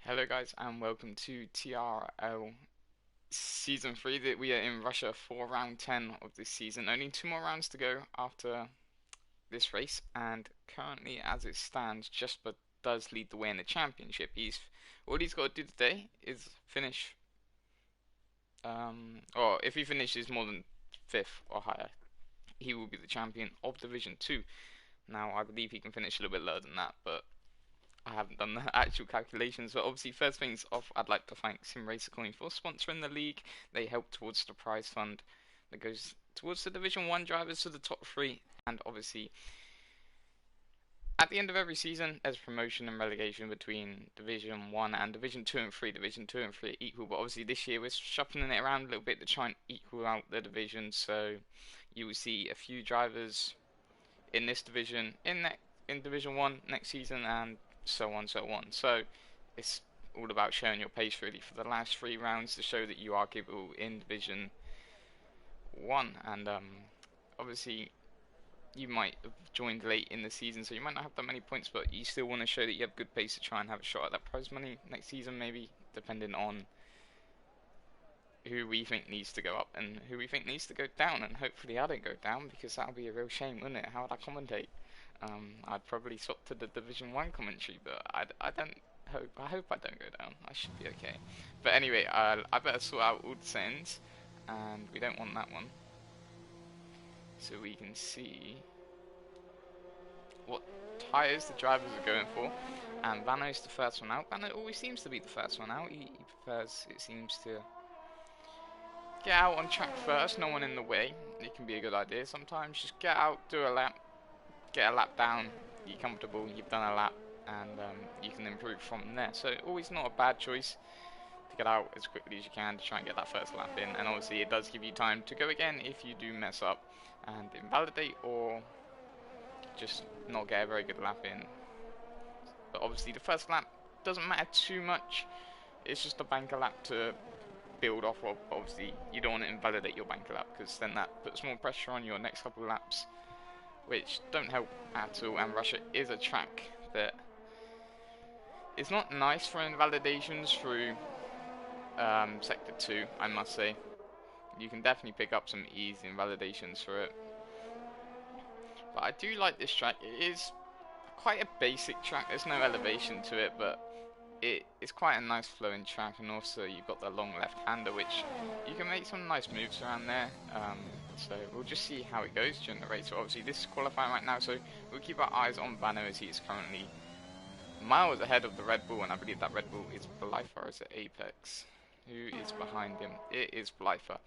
Hello guys and welcome to TRRL Season 3 that we are in Russia for round 10 of this season. Only 2 more rounds to go after this race, and currently as it stands Jesper does lead the way in the championship. All he's got to do today is finish or if he finishes more than 5th or higher, he will be the champion of Division 2. Now I believe he can finish a little bit lower than that, but I haven't done the actual calculations, but obviously first things off, I'd like to thank Simracer for sponsoring the league. They help towards the prize fund that goes towards the Division 1 drivers to the top 3, and obviously at the end of every season there's promotion and relegation between Division 1 and Division 2 and 3. Division 2 and 3 are equal, but obviously this year we're shuffling it around a little bit to try and equal out the divisions, so you will see a few drivers in this division in Division 1 next season, and so on, so on. So it's all about showing your pace really for the last 3 rounds to show that you are capable in Division 1. And obviously you might have joined late in the season, so you might not have that many points, but you still want to show that you have good pace to try and have a shot at that prize money next season, maybe, depending on who we think needs to go up and who we think needs to go down. And hopefully I don't go down, because that would be a real shame, wouldn't it? How would I commentate? I'd probably swap to the Division 1 commentary, but I hope I don't go down. I should be okay. But anyway, I better sort out all the settings, and we don't want that one. So we can see what tyres the drivers are going for. And Vano's the first one out. Vano always seems to be the first one out. He prefers, it seems, to get out on track first, no one in the way. It can be a good idea sometimes. Just get out, do a lap, get a lap down, you're comfortable, you've done a lap, and you can improve from there. So always not a bad choice to get out as quickly as you can to try and get that first lap in. And obviously it does give you time to go again if you do mess up and invalidate, or just not get a very good lap in. But obviously the first lap doesn't matter too much. It's just a banker lap to build off of. Obviously you don't want to invalidate your banker lap, because then that puts more pressure on your next couple of laps, which don't help at all. And Russia is a track that is not nice for invalidations through Sector 2, I must say. You can definitely pick up some easy invalidations for it. But I do like this track. It is quite a basic track, there's no elevation to it, but it's quite a nice flowing track, and also you've got the long left-hander, which you can make some nice moves around there. So we'll just see how it goes during the race. So obviously this is qualifying right now, so we'll keep our eyes on Vano, as he is currently miles ahead of the Red Bull, and I believe that Red Bull is Blyther, or is it Apex? Who is behind him? It is Blyther,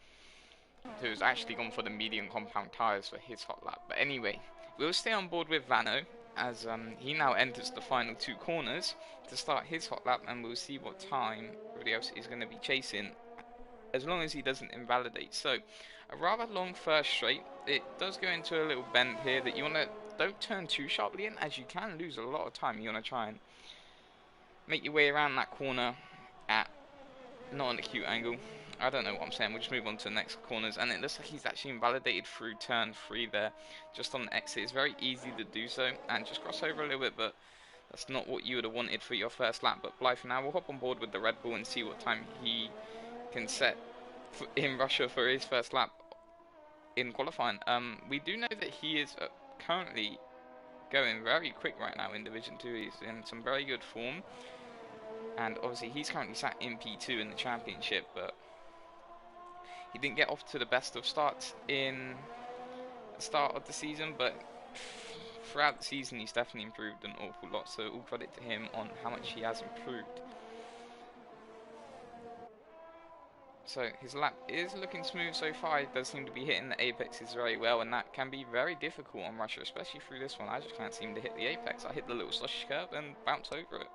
who's actually gone for the medium compound tyres for his hot lap. But anyway, we'll stay on board with Vano, as he now enters the final 2 corners to start his hot lap, and we'll see what time everybody else is going to be chasing, as long as he doesn't invalidate. So a rather long first straight. It does go into a little bend here that you want to don't turn too sharply in, as you can lose a lot of time. You want to try and make your way around that corner at not an acute angle. I don't know what I'm saying. We'll just move on to the next corners, and it looks like he's actually invalidated through turn 3 there, just on the exit. It's very easy to do so and just cross over a little bit, but that's not what you would have wanted for your first lap. But Blythe now will hop on board with the Red Bull and see what time he can set in Russia for his first lap in qualifying. We do know that he is currently going very quick right now in Division 2. He's in some very good form, and obviously he's currently sat in P2 in the championship, but he didn't get off to the best of starts in the start of the season, but throughout the season he's definitely improved an awful lot, so all credit to him on how much he has improved. So his lap is looking smooth so far. He does seem to be hitting the apexes very well, and that can be very difficult on Russia, especially through this one. I just can't seem to hit the apex. I hit the little slush curve and bounce over it.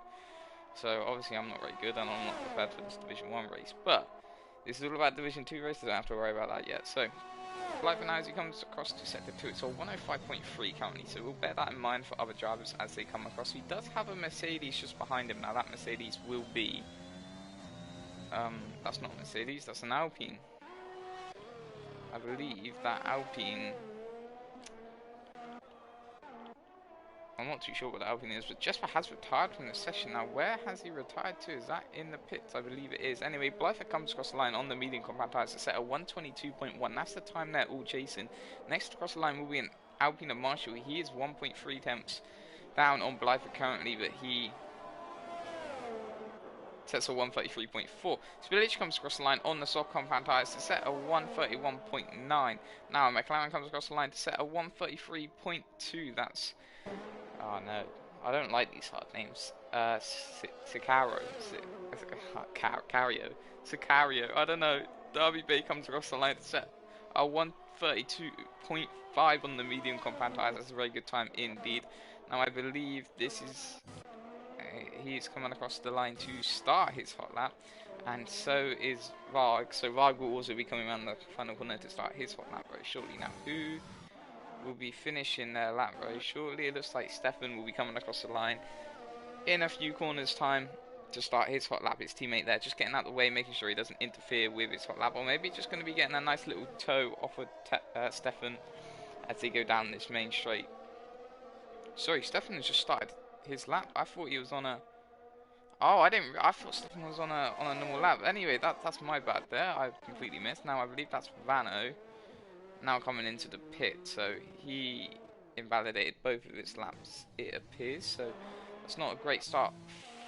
So obviously I'm not very good, and I'm not prepared for this Division 1 race, but this is all about Division 2 races. I don't have to worry about that yet. So Blythe now, as he comes across to Sector 2, it's a 105.3 currently, so we'll bear that in mind for other drivers as they come across. He does have a Mercedes just behind him. Now that Mercedes will be that's not Mercedes, that's an Alpine. I believe that Alpine, I'm I'm not too sure what the Alpine is, but Jesper has retired from the session. Now, where has he retired to? Is that in the pits? I believe it is. Anyway, Blyther comes across the line on the medium compact tyres to set a 122.1. That's the time they're all chasing. Next across the line will be an Alpine of Marshall. He is 1.3 tenths down on Blyther currently, but he sets a 133.4. Spillage comes across the line on the soft compound tyres to set a 131.9. Now, McLaren comes across the line to set a 133.2. That's... oh no, I don't like these hard names. Sicario, Sicario, I don't know. Derby Bay comes across the line to set a 132.5 on the medium compound tyres. That's a very good time indeed. Now I believe this is... he's coming across the line to start his hot lap, and so is Varg. So Varg will also be coming around the final corner to start his hot lap very shortly. Now, who will be finishing their lap very shortly? It looks like Stefan will be coming across the line in a few corners time to start his hot lap. His teammate there just getting out of the way, making sure he doesn't interfere with his hot lap, or maybe just going to be getting a nice little toe off of Stefan as they go down this main straight. Sorry, Stefan has just started his lap. I thought he was on a... oh, I didn't... I thought Stefan was on a normal lap. Anyway, that's my bad there. I completely missed. Now I believe that's Vano now coming into the pit, so he invalidated both of his laps, it appears. So that's not a great start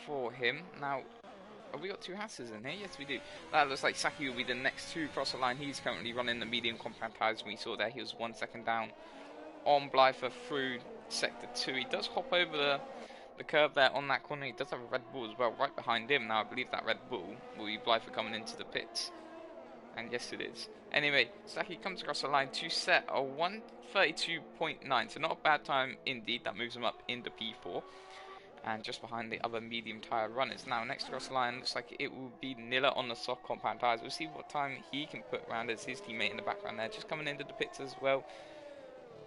for him. Now, have we got two Hasses in here? Yes, we do. That looks like Saki will be the next to cross the line. He's currently running the medium compact tyres. We saw there he was 1 second down on Blyther through sector 2. He does hop over the curve there on that corner. He does have a Red Bull as well right behind him. Now I believe that Red Bull will be Blyther coming into the pits, and yes it is. Anyway, Saki comes across the line to set a 132.9, so not a bad time indeed. That moves him up into P4 and just behind the other medium tyre runners. Now next across the line looks like it will be Nilla on the soft compound tyres. We'll see what time he can put around as his teammate in the background there, just coming into the pits as well.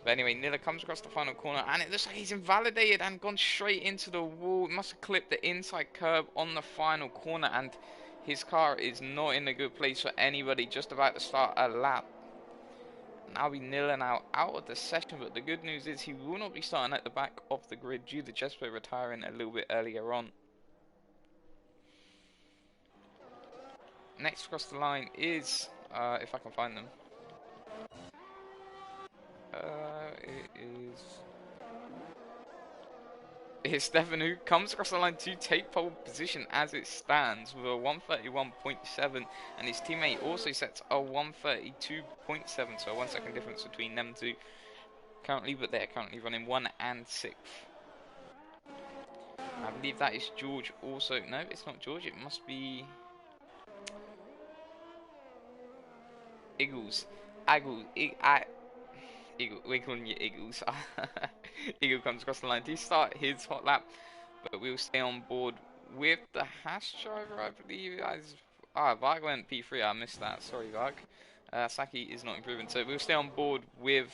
But anyway, Nilla comes across the final corner, and it looks like he's invalidated and gone straight into the wall. Must have clipped the inside curb on the final corner, and his car is not in a good place for anybody just about to start a lap. Now be Nilla now out of the session, but the good news is he will not be starting at the back of the grid due to Jesper retiring a little bit earlier on. Next across the line is, if I can find them, it's Stefan, who comes across the line to take pole position as it stands with a 131.7, and his teammate also sets a 132.7, so a 1 second difference between them two currently, but they're currently running 1 and 6th. I believe that is George also. No, it's not George, it must be Eagles. Eagle, we're calling you Eagles. Eagle comes across the line to start his hot lap, but we'll stay on board with the Haas driver, I believe. Varg went P3, I missed that, sorry Varg. Saki is not improving, so we'll stay on board with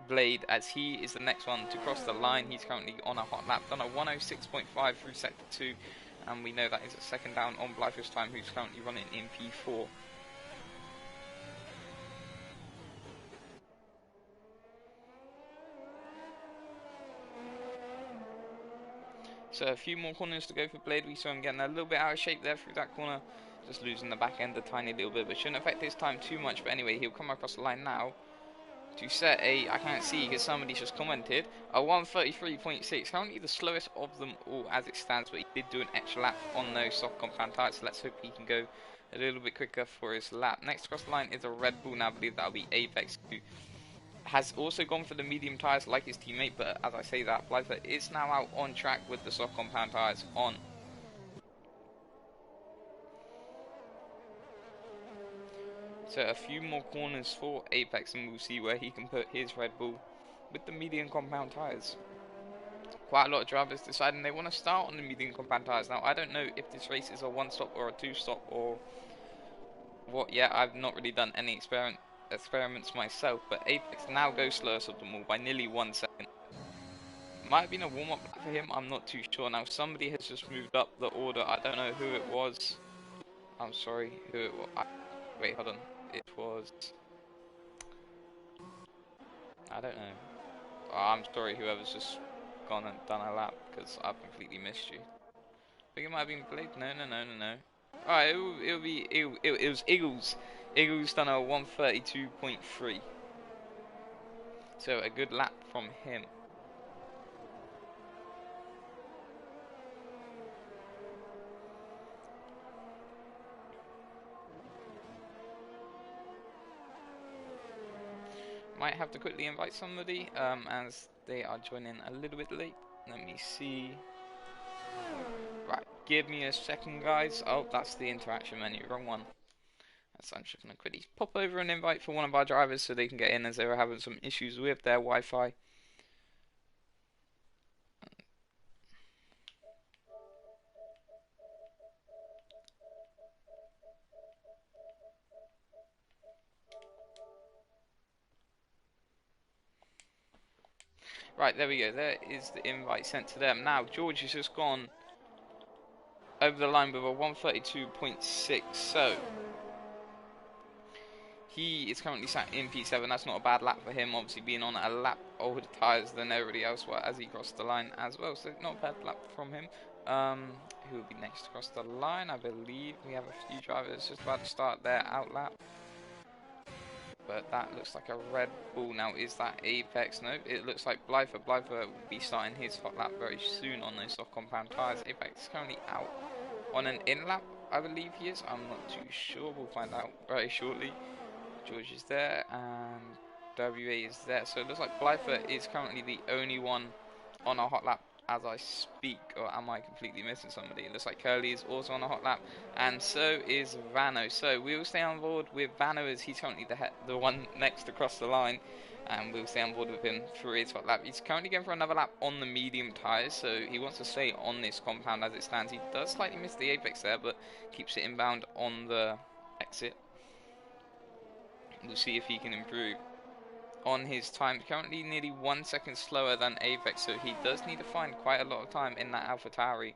Blade as he is the next one to cross the line. He's currently on a hot lap, done a 106.5 through sector 2, and we know that is a second down on Blyther's time, who's currently running in P4. So a few more corners to go for Blade. We saw him getting a little bit out of shape there through that corner, just losing the back end a tiny little bit, but shouldn't affect his time too much. But anyway, he'll come across the line now to set a, I can't see because somebody just commented, a 133.6, currently the slowest of them all as it stands, but he did do an extra lap on those soft compound tyres, so let's hope he can go a little bit quicker for his lap. Next across the line is a Red Bull. Now I believe that'll be Apex, who has also gone for the medium tyres like his teammate, but as I say that, Blyther is now out on track with the soft compound tyres on. So a few more corners for Apex, and we'll see where he can put his Red Bull with the medium compound tyres. Quite a lot of drivers deciding they want to start on the medium compound tyres. Now I don't know if this race is a 1-stop or a 2-stop or what yet. I've not really done any experiments myself, but Apex now goes slowest of them all by nearly 1 second. Might have been a warm-up for him, I'm not too sure. Now somebody has just moved up the order, I don't know who it was. I'm sorry, who it was. Wait, hold on. It was... I don't know. I'm sorry, whoever's just gone and done a lap, because I've completely missed you. I think it might have been Blade. No, no, no, no, no. Alright, it was Eagles. Eagles done a 132.3. So a good lap from him. Might have to quickly invite somebody, as they are joining a little bit late. Let me see. Right, give me a second, guys. Oh, that's the interaction menu. Wrong one. So I'm just going to quickly pop over an invite for one of our drivers so they can get in, as they were having some issues with their Wi-Fi. Right, there we go. There is the invite sent to them. Now, George has just gone over the line with a 132.6. So he is currently sat in P7. That's not a bad lap for him, obviously being on a lap older tyres than everybody else as he crossed the line as well. So not a bad lap from him. Who will be next to cross the line? I believe we have a few drivers just about to start their out lap. But that looks like a Red Bull. Now, is that Apex? No, it looks like Blyther. Blyther will be starting his hot lap very soon on those soft compound tyres. Apex is currently out on an in lap, I believe he is. I'm not too sure. We'll find out very shortly. George is there, and WA is there. So it looks like Blyther is currently the only one on a hot lap as I speak, or am I completely missing somebody? It looks like Curly is also on a hot lap, and so is Vano. So we will stay on board with Vano, as he's currently the one next across the line, and we'll stay on board with him for his hot lap. He's currently going for another lap on the medium tyres, so he wants to stay on this compound as it stands. He does slightly miss the apex there, but keeps it inbound on the exit. We'll see if he can improve on his time. Currently nearly 1 second slower than Apex, so he does need to find quite a lot of time in that AlphaTauri.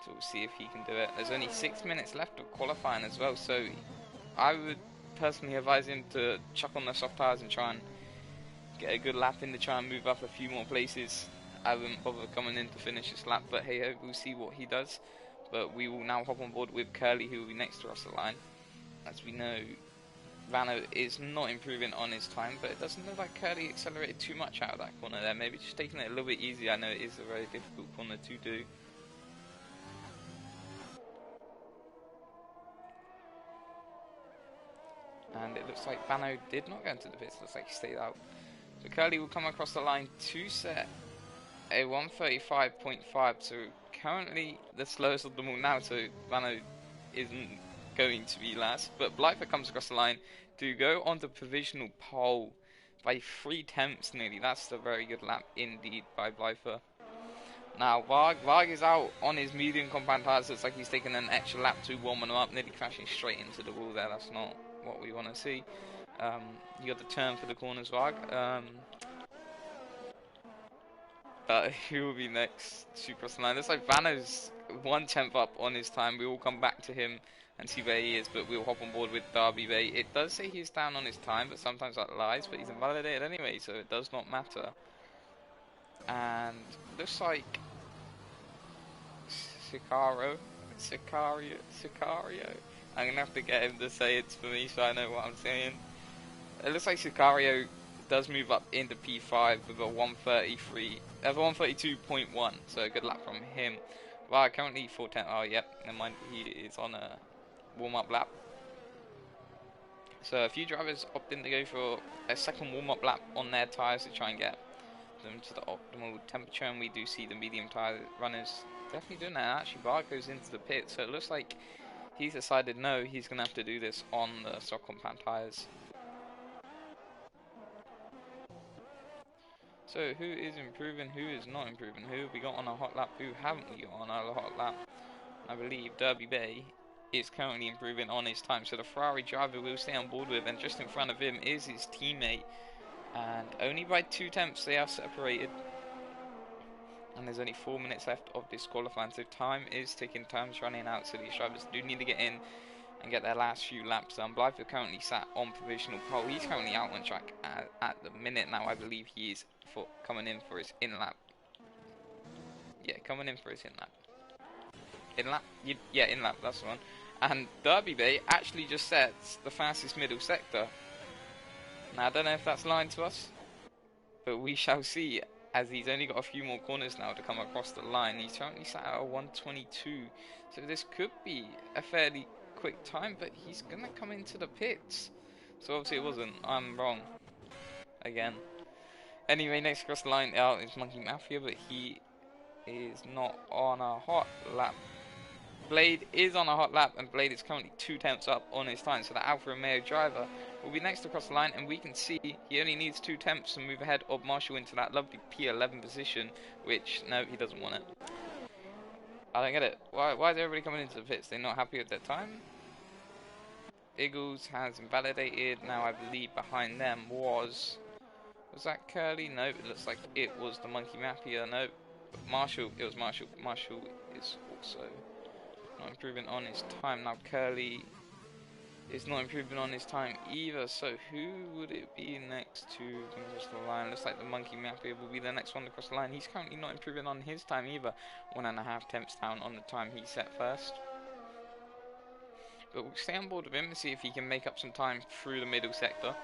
So we'll see if he can do it. There's only 6 minutes left of qualifying as well, so I would personally advise him to chuck on the soft tyres and try and get a good lap in to try and move up a few more places. I wouldn't bother coming in to finish this lap, but hey, we'll see what he does. But we will now hop on board with Curly, who will be next to us at the line. As we know, Vano is not improving on his time, but it doesn't look like Curly accelerated too much out of that corner there. Maybe just taking it a little bit easy. I know it is a very difficult corner to do. And it looks like Vano did not go into the pits. Looks like he stayed out. So Curly will come across the line to set a 135.5. So currently the slowest of them all now. So Vano isn't going to be last. But Blyther comes across the line to go on the provisional pole by 3/10 nearly. That's a very good lap indeed by Blyther. Now Varg is out on his medium compound tyres. Looks like he's taking an extra lap to warm them up, nearly crashing straight into the wall there. That's not what we want to see. You got the turn for the corners, Varg. But who will be next to cross the line? Looks like Vano's 1/10 up on his time. We will come back to him and see where he is, but we'll hop on board with Derby Bay. It does say he's down on his time, but sometimes that lies, but he's invalidated anyway, so it does not matter. And looks like Sicario. I'm gonna have to get him to say it for me so I know what I'm saying. It looks like Sicario does move up into P5 with a 132.1, so a good lap from him. Well, currently 410. Oh, yep, never mind. He is on a warm-up lap. So a few drivers opting to go for a second warm-up lap on their tyres to try and get them to the optimal temperature, and we do see the medium tyre runners definitely doing that. Actually, Varg goes into the pit, so it looks like he's decided no, he's going to have to do this on the stock compound tyres. So who is improving, who is not improving, who have we got on a hot lap, who haven't we got on a hot lap? I believe Derby Bay is currently improving on his time, so the Ferrari driver will stay on board with, and just in front of him is his teammate, and only by 2/10 they are separated. And there's only 4 minutes left of this qualifying, so time is ticking, time's running out, so these drivers do need to get in and get their last few laps done. Blythe currently sat on provisional pole. He's currently out on track at the minute now. I believe he is coming in for his in-lap. Yeah, coming in for his in-lap. In-lap? Yeah, in-lap, that's the one. And Derby Bay actually just sets the fastest middle sector. Now, I don't know if that's lying to us, but we shall see, as he's only got a few more corners now to come across the line. He's currently sat at a 1:22, so this could be a fairly quick time, but he's going to come into the pits. So obviously it wasn't. I'm wrong. Again. Anyway, next across the line is Monkey Mafia, but he is not on a hot lap. Blade is on a hot lap, and Blade is currently 2 tenths up on his time, so the Alfa Romeo driver will be next across the line, and we can see he only needs 2 tenths to move ahead of Marshall into that lovely P11 position, which, no, he doesn't want it. I don't get it. Why is everybody coming into the pits? They're not happy with their time? Eagles has invalidated. Now I believe behind them was that Curly? No, it looks like it was the Monkey Mafia. No, Marshall. It was Marshall. Marshall is also not improving on his time. Now Curly is not improving on his time either. So who would it be next to cross the line? Looks like the Monkey Mafia will be the next one to cross the line. He's currently not improving on his time either. 1.5 tenths down on the time he set first. But we'll stay on board with him and see if he can make up some time through the middle sector.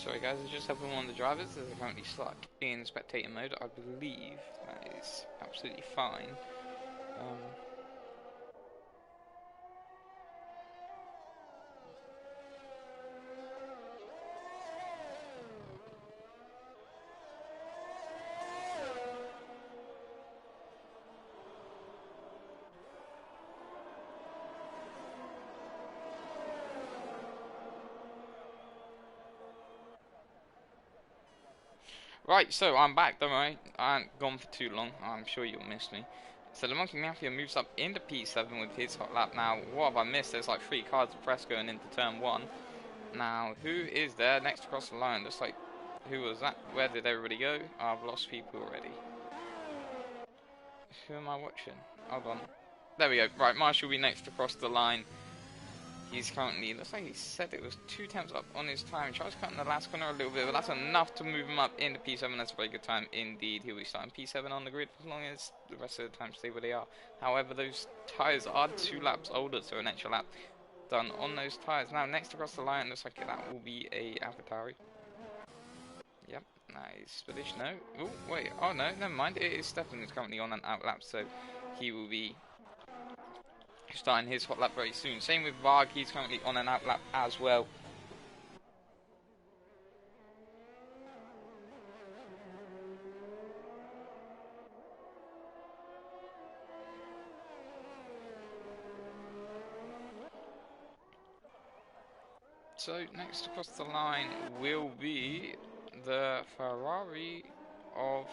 Sorry guys, I just helping one of the drivers as they're currently stuck in spectator mode. I believe that is absolutely fine. Right, so I'm back, don't worry. I ain't gone for too long. I'm sure you'll miss me. So the Monkey Mafia moves up into P7 with his hot lap. Now, what have I missed? There's like 3 cars of press going into turn 1. Now, who is there next across the line? Looks like, who was that? Where did everybody go? I've lost people already. Who am I watching? Hold on. There we go. Right, Marshall will be next across the line. He's currently, looks like he said it was 2 tenths up on his time. He tries cutting the last corner a little bit, but that's enough to move him up into P7. That's a very good time indeed. He'll be starting P7 on the grid as long as the rest of the time stay where they are. However, those tyres are 2 laps older, so an extra lap done on those tyres. Now, next across the line, looks like that will be a AlphaTauri. Yep, nice. Spedition, no. Oh, wait. Oh, no, never mind. It is Stefan who's currently on an outlap, so he will be starting his hot lap very soon. Same with Varg, he's currently on an outlap as well. So next across the line will be the Ferrari of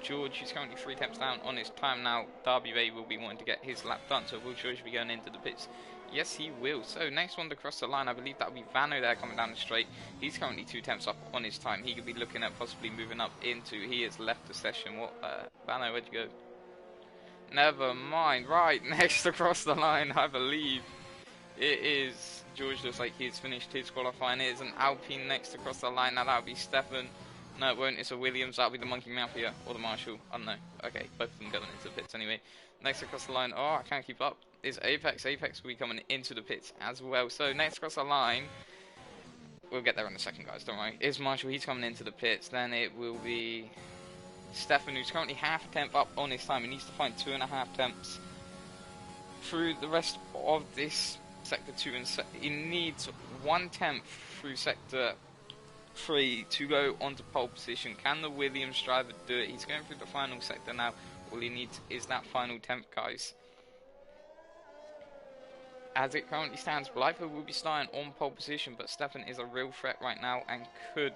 George, who's currently 3 tenths down on his time now. Derby Bay will be wanting to get his lap done, so will George be going into the pits? Yes, he will. So next one to cross the line, I believe that will be Vano there coming down the straight. He's currently 2 tenths up on his time. He could be looking at possibly moving up into, he has left the session. What, Vano, where'd you go? Never mind. Right, next across the line, I believe it is George. Looks like he's finished his qualifying. It is an Alpine next across the line. Now that will be Stefan. No, it won't. It's a Williams. That'll be the Monkey Mafia or the Marshall. I don't know. Okay, both of them going into the pits anyway. Next across the line. Oh, I can't keep up. Is Apex. Apex will be coming into the pits as well. So next across the line, we'll get there in a second, guys. Don't worry. Is Marshall. He's coming into the pits. Then it will be Stefan, who's currently half a tenth up on his time. He needs to find 2.5 tenths through the rest of this sector 2, and he needs 1 tenth through sector 3 to go onto pole position. Can the Williams driver do it? He's going through the final sector now. All he needs is that final tenth, guys. As it currently stands, Blythe will be starting on pole position, but Stefan is a real threat right now and could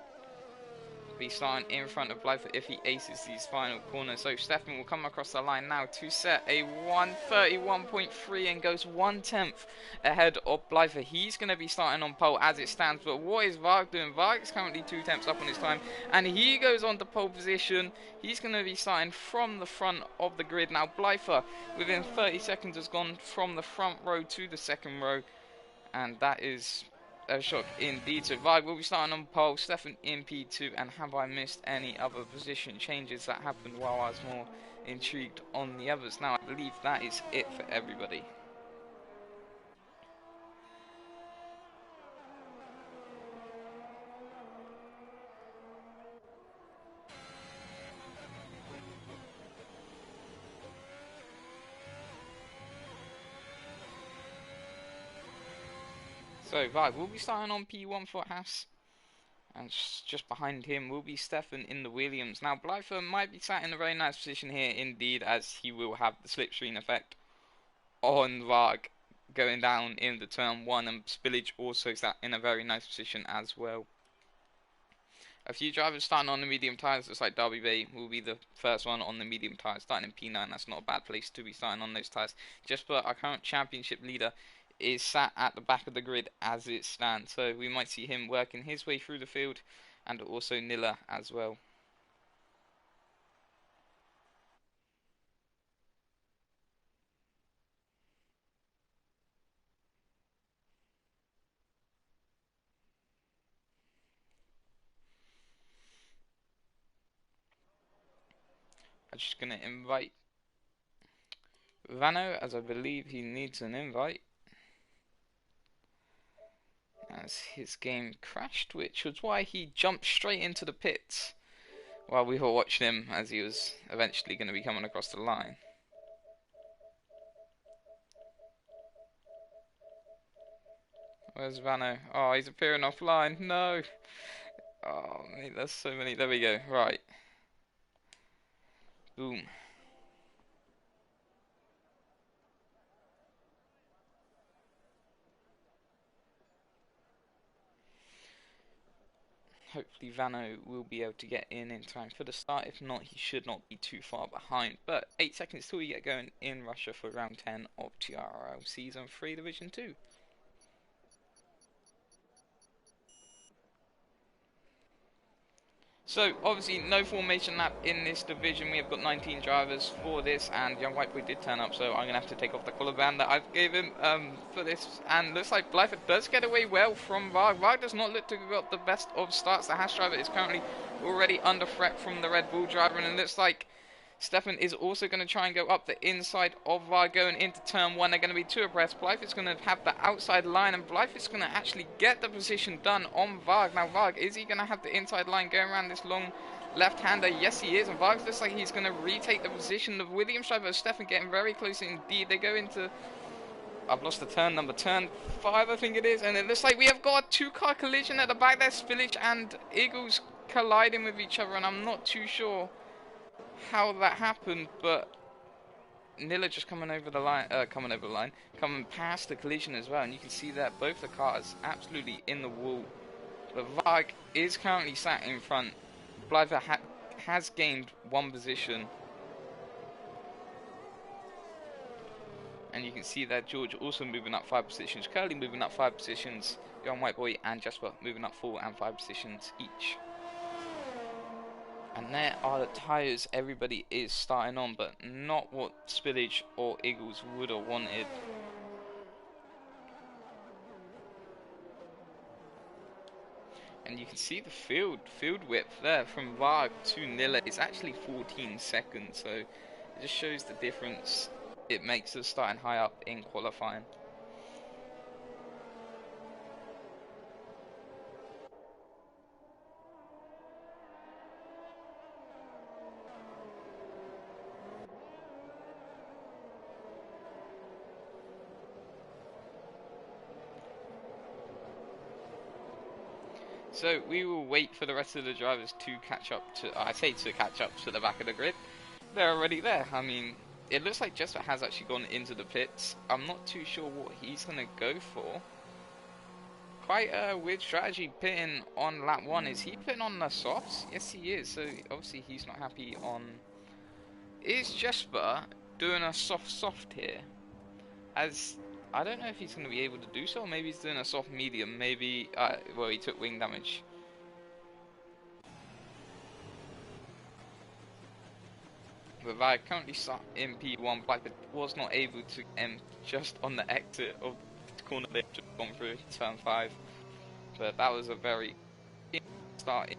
be starting in front of Blythe if he aces these final corners. So Stefan will come across the line now to set a 131.3 and goes 1/10 ahead of Blythe. He's going to be starting on pole as it stands, but what is Varg doing? Varg is currently 2/10 up on his time, and he goes on to pole position. He's going to be starting from the front of the grid. Now Blythe, within 30 seconds, has gone from the front row to the second row, and that is a shock indeed. So Varg will be starting on pole, Stefan in P2, and have I missed any other position changes that happened while I was more intrigued on the others? Now I believe that is it for everybody. So Varg will be starting on P1 for Haas, and just behind him will be Stefan in the Williams. Now Blythe might be sat in a very nice position here indeed, as he will have the slipstream effect on Varg going down in the turn 1, and Spillage also sat in a very nice position as well. A few drivers starting on the medium tyres, looks like Derby Bay will be the first one on the medium tyres, starting in P9. That's not a bad place to be starting on those tyres. Jesper, our current championship leader, is sat at the back of the grid as it stands, so we might see him working his way through the field, and also Nilla as well. I'm just going to invite Vano, as I believe he needs an invite, as his game crashed, which was why he jumped straight into the pits while we were watching him, as he was eventually going to be coming across the line. Where's Vano? Oh, he's appearing offline. No. Oh, mate, there's so many. There we go. Right. Boom. Hopefully Vano will be able to get in time for the start. If not, he should not be too far behind. But 8 seconds till we get going in Russia for round 10 of TRRL Season 3 Division 2. So, obviously, no formation lap in this division. We have got 19 drivers for this, and Young White Boy did turn up, so I'm going to have to take off the collar band that I've gave him for this. And looks like Blythe does get away well from Varg. Varg does not look to have got the best of starts. The Haas driver is currently already under threat from the Red Bull driver, and it looks like Stefan is also going to try and go up the inside of Varg going into turn 1. They're going to be 2 abreast. Blythe is going to have the outside line, and Blythe is going to actually get the position done on Varg. Now Varg, is he going to have the inside line going around this long left-hander? Yes, he is, and Varg looks like he's going to retake the position. The Williams driver, Stefan, getting very close indeed. They go into, I've lost the turn number, turn 5 I think it is, and it looks like we have got a 2-car collision at the back there. Spillage and Eagles colliding with each other, and I'm not too sure how that happened, but Nilla just coming past the collision as well, and you can see that both the cars absolutely in the wall. But Varg is currently sat in front. Blythe has gained 1 position, and you can see that George also moving up 5 positions, Curly moving up 5 positions, Young White Boy and Jasper moving up 4 and 5 positions each. And there are the tyres everybody is starting on, but not what Spillage or Eagles would have wanted. And you can see the field width there from Varg to Nilla is actually 14 seconds, so it just shows the difference it makes us starting high up in qualifying. So we will wait for the rest of the drivers to catch up to, catch up to the back of the grid. They're already there. I mean, it looks like Jesper has actually gone into the pits. I'm not too sure what he's going to go for, quite a weird strategy pitting on lap 1. Is he pitting on the softs? Yes, he is. So obviously he's not happy on... Is Jesper doing a soft here? As I don't know if he's going to be able to do so. Maybe he's doing a soft medium. Maybe, well, he took wing damage. But I currently start in P1, but was not able to end just on the exit of the corner they've just gone through, turn 5. But that was a very start.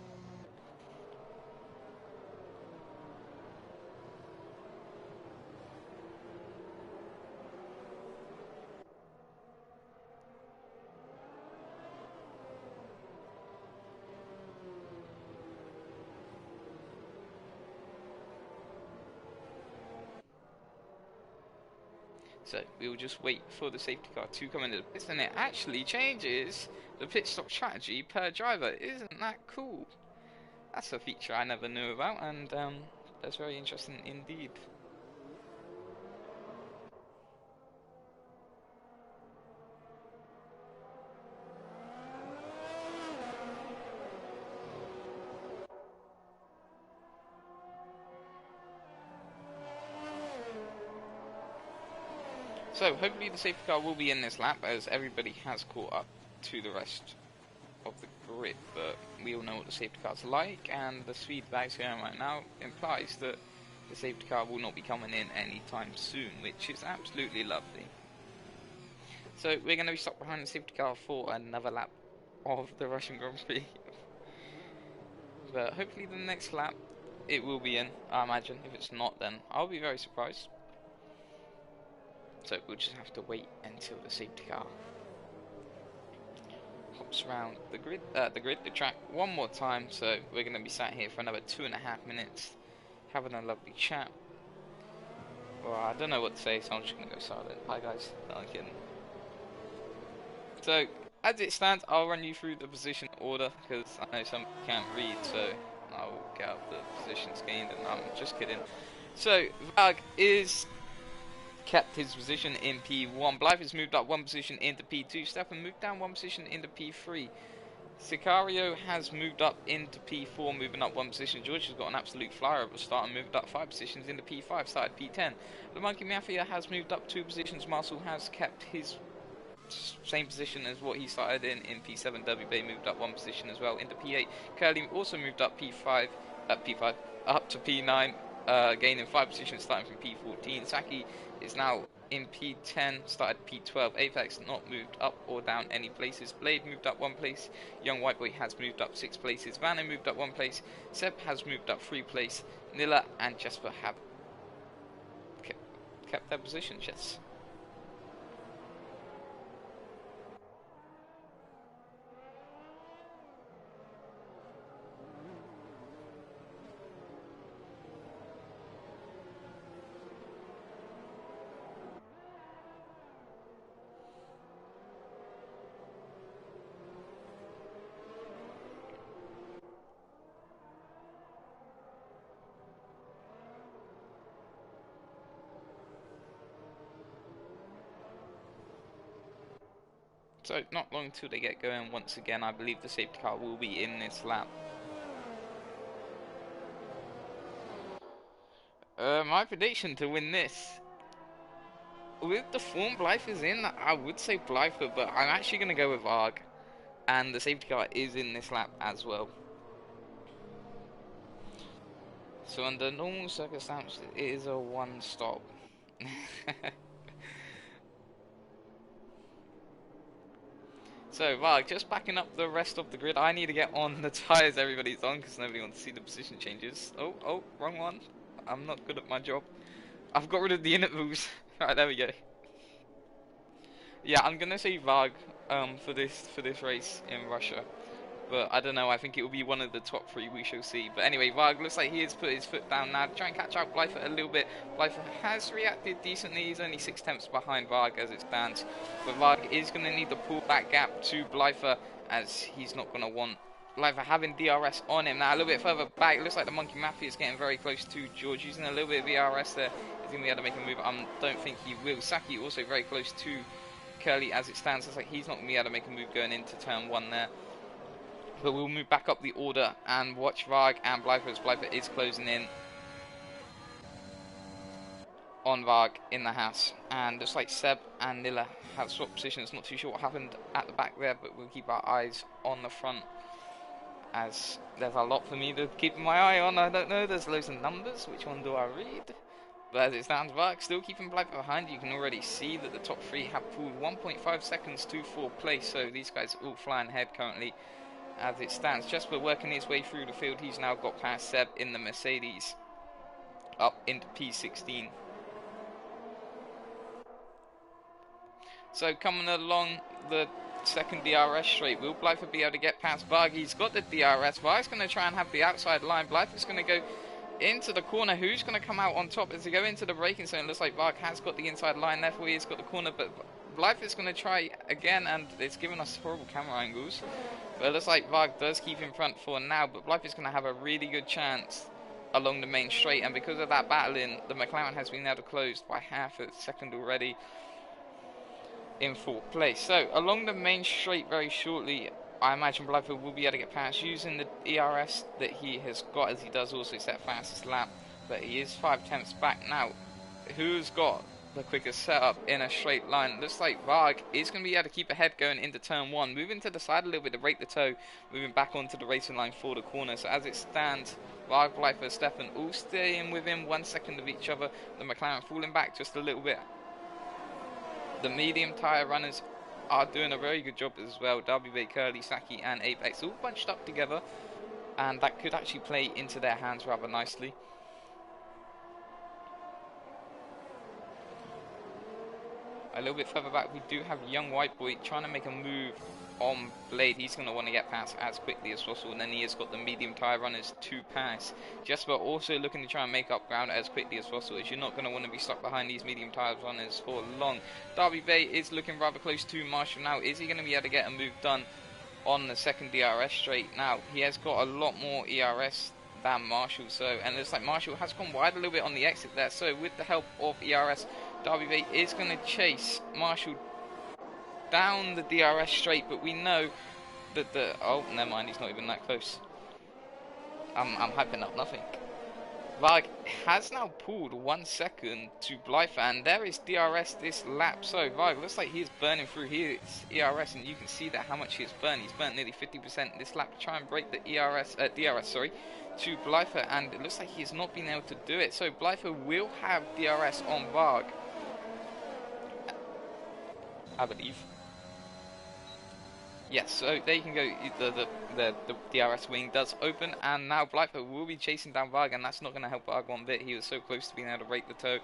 So we will just wait for the safety car to come into the pits, and it actually changes the pit stop strategy per driver. Isn't that cool? That's a feature I never knew about, and that's very interesting indeed. So hopefully the safety car will be in this lap, as everybody has caught up to the rest of the grid, but we all know what the safety car's like, and the speed bag's here right now implies that the safety car will not be coming in anytime soon, which is absolutely lovely. So we're going to be stuck behind the safety car for another lap of the Russian Grand Prix. But hopefully the next lap it will be in, I imagine. If it's not, then I'll be very surprised. So we'll just have to wait until the safety car hops around the track one more time. So we're going to be sat here for another 2.5 minutes, having a lovely chat. Well, I don't know what to say, so I'm just going to go silent. Bye guys, no, I'm kidding. So as it stands, I'll run you through the position order, because I know some can't read, so I'll get out the positions gained, and I'm just kidding. So Vag is kept his position in P1. Blythe has moved up 1 position into P2. Stefan moved down 1 position into P3. Sicario has moved up into P4, moving up 1 position. George has got an absolute flyer at the start and moved up 5 positions into P5, started P10. The Monkey Mafia has moved up 2 positions. Marcel has kept his same position as what he started in P7. Derby Bay moved up 1 position as well into P8. Curly also moved up P5 up to P9, gaining 5 positions starting from P14. Saki is now in P10, started P12. Apex not moved up or down any places. Blade moved up 1 place. Young White Boy has moved up 6 places. Vanna moved up 1 place. Seb has moved up 3 places. Nilla and Jesper have kept their positions, yes. So not long till they get going once again. I believe the safety car will be in this lap. My prediction to win this, with the form Blythe is in, I would say Blythe, but I'm actually going to go with Varg. And the safety car is in this lap as well. So under normal circumstances, it is a 1 stop. So, Varg, just backing up the rest of the grid. I need to get on the tyres everybody's on, because nobody wants to see the position changes. Oh, wrong one. I'm not good at my job. I've got rid of the init moves. Right, there we go. Yeah, I'm going to say Varg for this race in Russia. But I don't know, I think it will be one of the top 3 we shall see. But anyway, Varg looks like he has put his foot down now to try and catch out Blythe a little bit. Blythe has reacted decently. He's only 6/10 behind Varg as it stands. But Varg is going to need to pull that gap to Blythe, as he's not going to want Blythe having DRS on him. Now a little bit further back, it looks like the Monkey Mafia is getting very close to George. Using a little bit of DRS there. He's going to be able to make a move. I don't think he will. Saki also very close to Curly as it stands. It's like he's not going to be able to make a move going into turn 1 there. But we'll move back up the order and watch Varg and Blyther as Blyther is closing in on Varg in the house. And looks like Seb and Nilla have swapped positions. Not too sure what happened at the back there, but we'll keep our eyes on the front, as there's a lot for me to keep my eye on. I don't know, there's loads of numbers. Which one do I read? But as it stands, Varg still keeping Blyther behind. You can already see that the top 3 have pulled 1.5 seconds to 4th place. So these guys are all flying ahead currently. As it stands, Jesper working his way through the field. He's now got past Seb in the Mercedes, up into P16. So coming along the second DRS straight, will Blyther be able to get past Varg? He's got the DRS. Varg's going to try and have the outside line. Blyther's going to go into the corner. Who's going to come out on top as they go into the braking zone? It looks like Varg has got the inside line, therefore he's got the corner, but Blyther's going to try again, and it's giving us horrible camera angles. But it looks like Varg does keep in front for now, but Blyther's going to have a really good chance along the main straight, and because of that battling, the McLaren has been able to close by half a second already in 4th place. So along the main straight very shortly, I imagine Blyther will be able to get past using the ERS that he has got, as he does also set fastest lap, but he is 5/10ths back now. Who's got the quickest setup in a straight line? Looks like Varg is going to be able to keep ahead going into turn 1, moving to the side a little bit to break the toe, moving back onto the racing line for the corner. So as it stands, Varg, Blyther, Stefan all staying within 1 second of each other. The McLaren falling back just a little bit. The medium tyre runners are doing a very good job as well. WB, Curly, Saki and Apex all bunched up together, and that could actually play into their hands rather nicely. A little bit further back, we do have Young White Boy trying to make a move on Blade. He's going to want to get past as quickly as possible, and then he has got the medium tyre runners to pass. Jesper also looking to try and make up ground as quickly as possible, as you're not going to want to be stuck behind these medium tyre runners for long. Derby Bay is looking rather close to Marshall now. Is he going to be able to get a move done on the second DRS straight? Now, he has got a lot more ERS than Marshall, and it looks like Marshall has gone wide a little bit on the exit there. So with the help of ERS, Derby Bay is going to chase Marshall down the DRS straight, but we know that oh, never mind, he's not even that close. I'm hyping up nothing. Varg has now pulled 1 second to Blyther, and there is DRS this lap. So Varg looks like he's burning through his ERS, and you can see that how much he's burned. He's burnt nearly 50% this lap to try and break the DRS to Blyther, and it looks like he's not been able to do it. So Blyther will have DRS on Varg, I believe. Yes, so there you can go. The DRS wing does open, and now Blyther will be chasing down Varg, and that's not going to help Varg one bit. He was so close to being able to break the toe.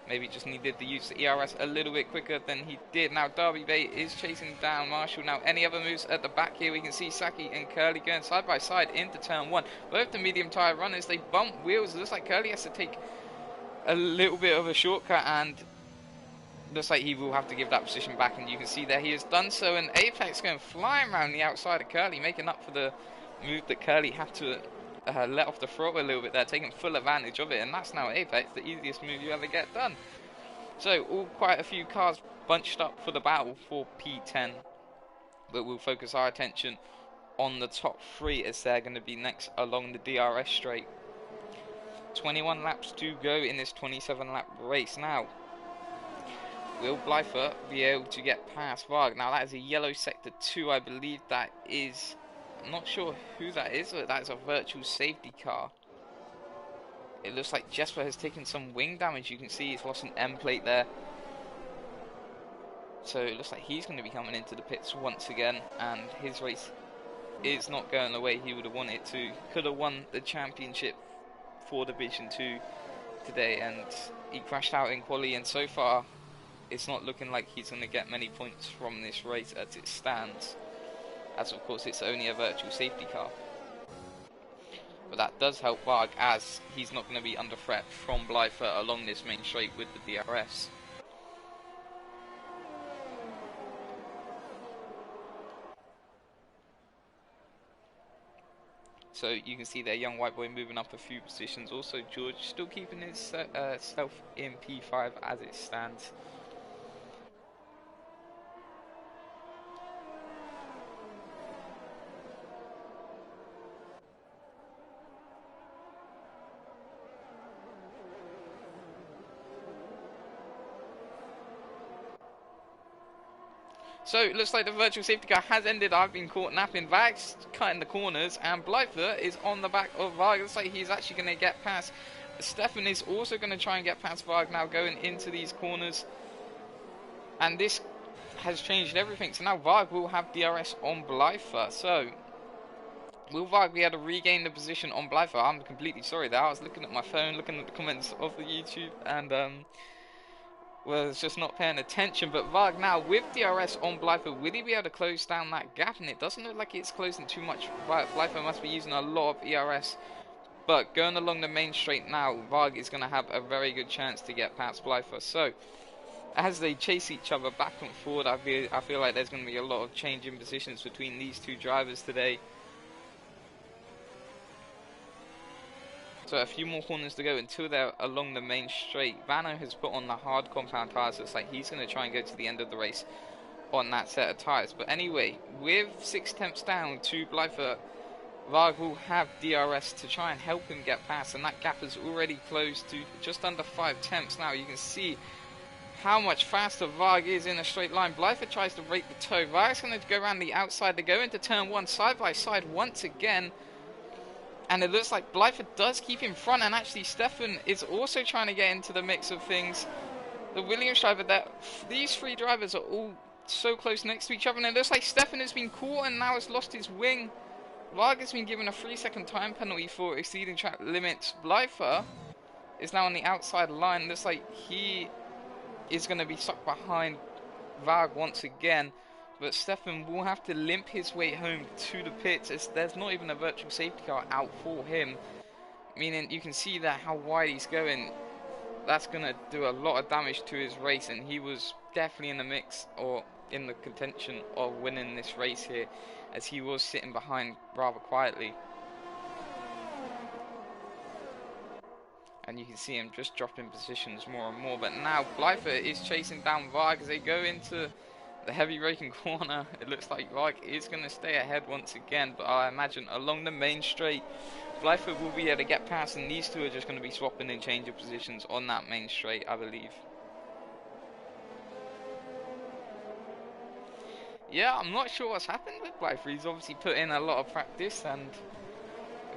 Maybe just needed to use the ERS a little bit quicker than he did. Now Derby Bay is chasing down Marshall. Now any other moves at the back here? We can see Saki and Curly going side by side into turn 1. Both the medium tyre runners, they bump wheels. It looks like Curly has to take a little bit of a shortcut, and looks like he will have to give that position back, and you can see there he has done so, and Apex going flying around the outside of Curly, making up for the move that Curly had to let off the throttle a little bit there, taking full advantage of it, and that's now Apex, the easiest move you ever get done. So quite a few cars bunched up for the battle for P10, but we'll focus our attention on the top 3 as they're going to be next along the DRS straight. 21 laps to go in this 27 lap race. Now, will Blyther be able to get past Varg? Now that is a yellow sector 2, I believe that is, I'm not sure who that is, but that is a virtual safety car. It looks like Jesper has taken some wing damage. You can see he's lost an M plate there. So it looks like he's going to be coming into the pits once again, and his race is not going the way he would have wanted it to. Could have won the championship for Division 2 today, and he crashed out in quali, and so far it's not looking like he's going to get many points from this race as it stands, as of course it's only a virtual safety car. But that does help Varg, as he's not going to be under threat from Blyther along this main straight with the DRS. So you can see there, Young White Boy moving up a few positions. Also George still keeping his self in P5 as it stands. So it looks like the virtual safety car has ended. I've been caught napping. Varg's cutting the corners, and Blyther is on the back of Varg. Looks like he's actually going to get past. Stefan is also going to try and get past Varg now, going into these corners. And this has changed everything. So now Varg will have DRS on Blyther. So will Varg be able to regain the position on Blyther? I'm completely sorry there. I was looking at my phone, looking at the comments of the YouTube, and was just not paying attention. But Varg now with DRS on Blyther, will he be able to close down that gap? And it doesn't look like it's closing too much. Blyther must be using a lot of ERS. But going along the main straight now, Varg is going to have a very good chance to get past Blyther. So as they chase each other back and forward, I feel like there's going to be a lot of change in positions between these two drivers today. So a few more corners to go until they're along the main straight. Vano has put on the hard compound tyres. Looks like he's going to try and go to the end of the race on that set of tyres. But anyway, with 6 tenths down to Blyther, Varg will have DRS to try and help him get past. And that gap has already closed to just under 5 tenths now. You can see how much faster Varg is in a straight line. Blyther tries to rake the toe. Varg's going to go around the outside. They go into turn 1 side by side once again. And it looks like Blyther does keep in front, and actually Stefan is also trying to get into the mix of things. The Williams driver, these three drivers are all so close next to each other, and it looks like Stefan has been caught and now has lost his wing. Varg has been given a 3-second time penalty for exceeding track limits. Blyther is now on the outside line. Looks like he is going to be stuck behind Varg once again. But Stefan will have to limp his way home to the pits, as there's not even a virtual safety car out for him. Meaning you can see that how wide he's going. That's going to do a lot of damage to his race, and he was definitely in the mix or in the contention of winning this race here, as he was sitting behind rather quietly. And you can see him just dropping positions more and more. But now Blyther is chasing down Varg as they go into the heavy braking corner. It looks like Varg is going to stay ahead once again, but I imagine along the main straight, Blyther will be able to get past, and these two are just going to be swapping and changing positions on that main straight, I believe. Yeah, I'm not sure what's happened with Blyther. He's obviously put in a lot of practice, and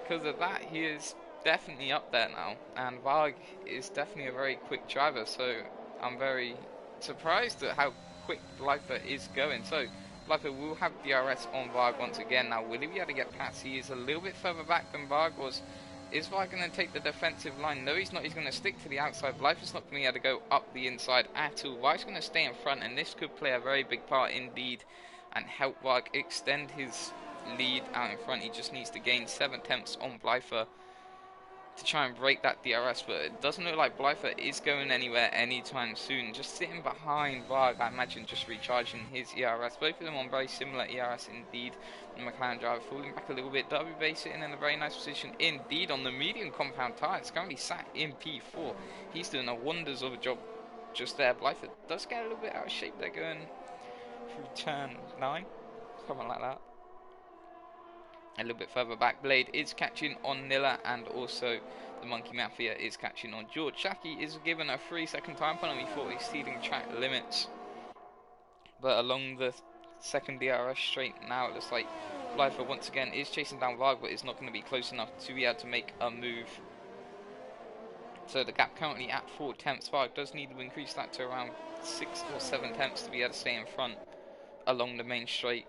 because of that, he is definitely up there now. And Varg is definitely a very quick driver, so I'm very surprised at how quick Blyther is going. So Blyther will have DRS on Varg once again. Now will he be able to get past? He is a little bit further back than Varg was. Is Varg going to take the defensive line? No, he's not. He's going to stick to the outside. Blyther's not going to be able to go up the inside at all. Varg's going to stay in front, and this could play a very big part indeed and help Varg extend his lead out in front. He just needs to gain 7 tenths on Blyther to try and break that DRS, but it doesn't look like Blyther is going anywhere anytime soon. Just sitting behind Varg, I imagine, just recharging his ERS. Both of them on very similar ERS indeed. The McLaren driver falling back a little bit. WB sitting in a very nice position indeed on the medium compound tyres. Currently sat in P4. He's doing a wonders of a job just there. Blyther does get a little bit out of shape. They're going through turn 9, something like that. A little bit further back, Blade is catching on Nilla, and also the Monkey Mafia is catching on George. Shaki is given a 3-second time penalty for exceeding track limits. But along the second DRS straight now, it looks like Blyther once again is chasing down Varg, but is not going to be close enough to be able to make a move. So the gap currently at 4 tenths. Varg does need to increase that to around 6 or 7 tenths to be able to stay in front along the main straight.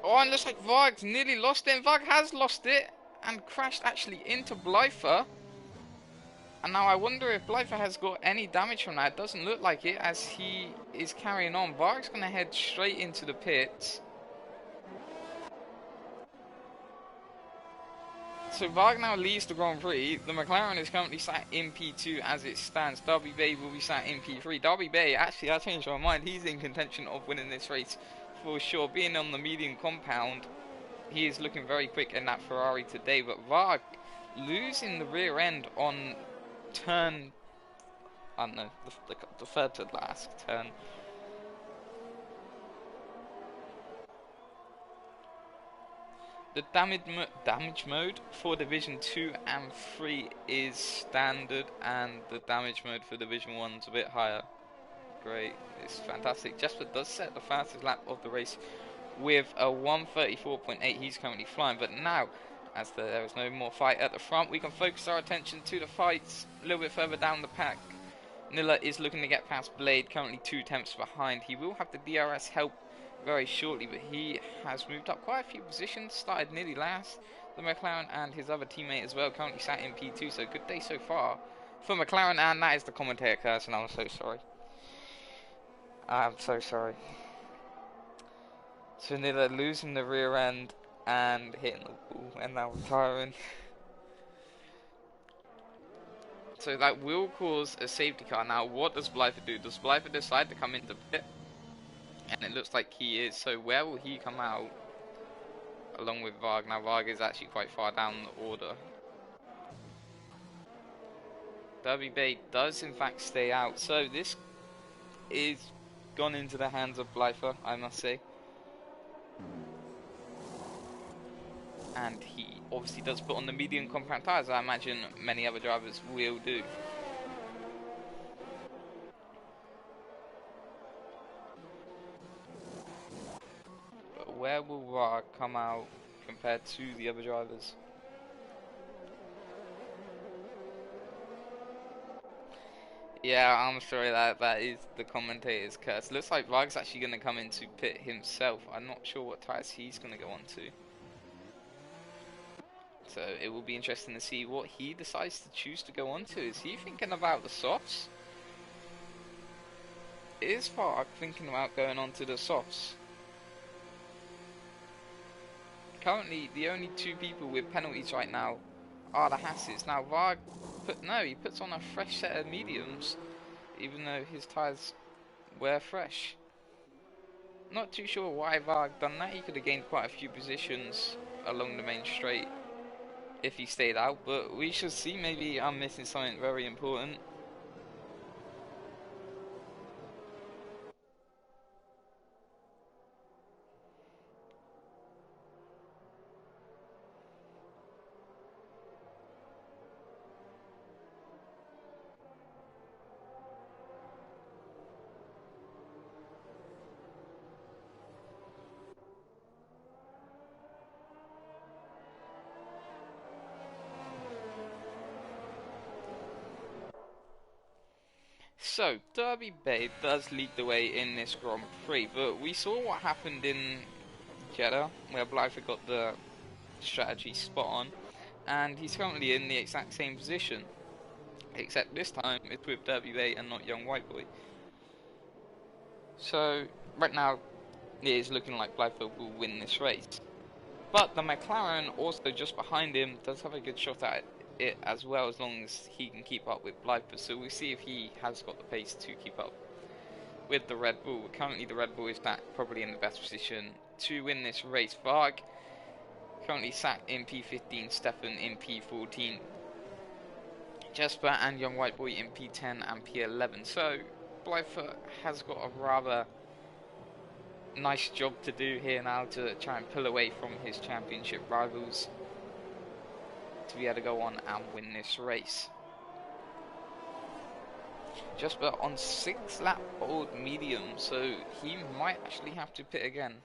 Oh, and looks like Varg's nearly lost it. And Varg has lost it and crashed actually into Blyther. And now I wonder if Blyther has got any damage from that. It doesn't look like it, as he is carrying on. Varg's going to head straight into the pits. So Varg now leads the Grand Prix. The McLaren is currently sat in P2 as it stands. Derby Bay will be sat in P3. Derby Bay, actually, I changed my mind. He's in contention of winning this race for sure. Being on the medium compound, he is looking very quick in that Ferrari today. But Varg losing the rear end on turn, I don't know, the third to last turn. The damage mode for Division 2 and 3 is standard, and the damage mode for Division 1 is a bit higher. great. It's fantastic. Jesper does set the fastest lap of the race with a 1:34.8. He's currently flying, but now, as there is no more fight at the front, we can focus our attention to the fights a little bit further down the pack. Nilla is looking to get past Blade, currently 2 tenths behind. He will have the DRS help very shortly, but he has moved up quite a few positions, started nearly last. The McLaren and his other teammate as well currently sat in P2, so good day so far for McLaren, and that is the commentator curse, and I'm so sorry. I'm so sorry. So Nilla losing the rear end and hitting the wall and now retiring. So that will cause a safety car. Now what does Blyther do? Does Blyther decide to come into pit? And it looks like he is. So where will he come out along with Varg? Now Varg is actually quite far down the order. Derby Bay does in fact stay out. So this is gone into the hands of Blyther, I must say. And he obviously does put on the medium compact tyres, I imagine many other drivers will do. But where will Varg come out compared to the other drivers? Yeah, I'm sorry, that is the commentator's curse. Looks like Varg's actually going to come into pit himself. I'm not sure what tyres he's going to go on to. So it will be interesting to see what he decides to choose to go on to. Is he thinking about the softs? Is Varg thinking about going on to the softs? Currently, the only two people with penalties right now are the Hasses. Now Varg, he puts on a fresh set of mediums, even though his tyres were fresh. Not too sure why Varg done that. He could have gained quite a few positions along the main straight if he stayed out, but we shall see. Maybe I'm missing something very important. So, Derby Bay does lead the way in this Grand Prix, but we saw what happened in Jeddah, where Blyther got the strategy spot on, and he's currently in the exact same position, except this time it's with Derby Bay and not Young White Boy. So, right now, it is looking like Blyther will win this race. But the McLaren, also just behind him, does have a good shot at it as well, as long as he can keep up with Blyther. So we'll see if he has got the pace to keep up with the Red Bull. Currently the Red Bull is back probably in the best position to win this race. Varg currently sat in P15, Stefan in P14, Jesper and Young White Boy in P10 and P11. So Blyther has got a rather nice job to do here now to try and pull away from his championship rivals to be able to go on and win this race. Jesper on 6 lap old medium, so he might actually have to pit again.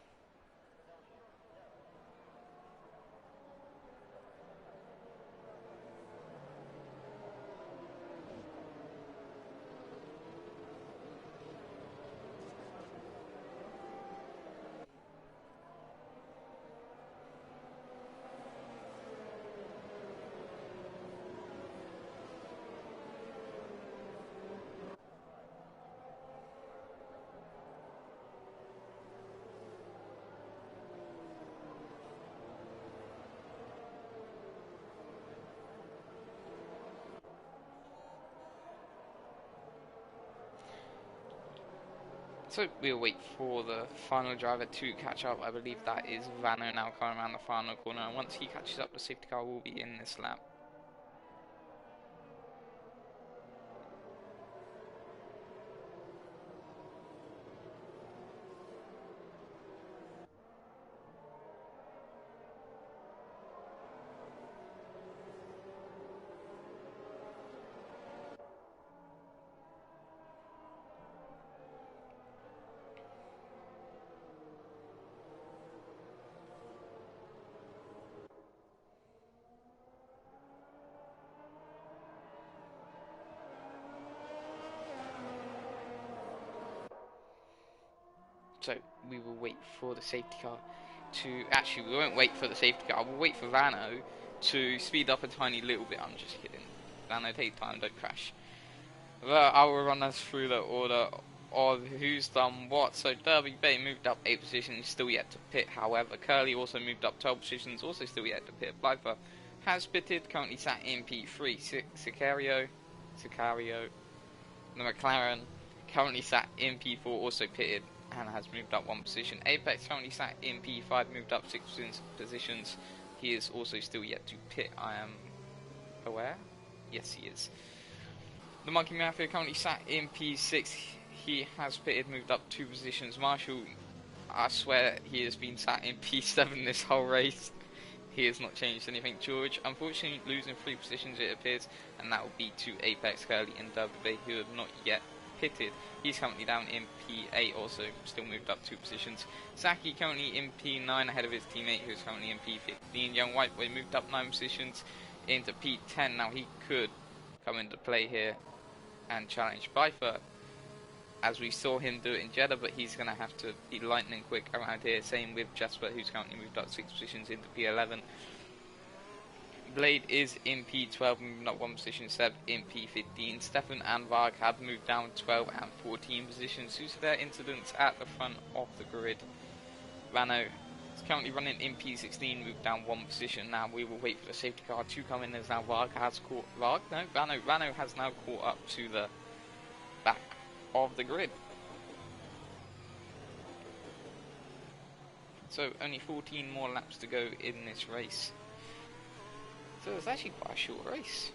So we'll wait for the final driver to catch up. I believe that is Vano now coming around the final corner, and once he catches up, the safety car will be in this lap. So we will wait for the safety car to... Actually, we won't wait for the safety car. We'll wait for Vano to speed up a tiny little bit. I'm just kidding. Vano, take time, don't crash. But I will run us through the order of who's done what. So Derby Bay moved up 8 positions, still yet to pit. However, Curly also moved up 12 positions, also still yet to pit. Blyther has pitted, currently sat in P3. Sicario, the McLaren, currently sat in P4, also pitted and has moved up 1 position. Apex currently sat in P5, moved up 6 positions. He is also still yet to pit, I am aware. Yes, he is. The Monkey Mafia currently sat in P6. He has pitted, moved up 2 positions. Marshall, I swear he has been sat in P7 this whole race. He has not changed anything. George, unfortunately, losing 3 positions it appears, and that will be to Apex, Curly, and Derby Bay, who have not yet pitted. He's currently down in P8, also still moved up 2 positions. Saki currently in P9 ahead of his teammate, who is currently in P15. Young White Boy moved up 9 positions into P10. Now he could come into play here and challenge Blyther, as we saw him do it in Jeddah, but he's going to have to be lightning quick around here. Same with Jasper, who's currently moved up 6 positions into P11. Blade is in P12, moving up 1 position. Seb in P15. Stefan and Varg have moved down 12 and 14 positions due to their incidents at the front of the grid. Vano is currently running in P16, moved down 1 position. Now we will wait for the safety car to come in, as now Vano has now caught up to the back of the grid. So only 14 more laps to go in this race. So it's actually quite a short race.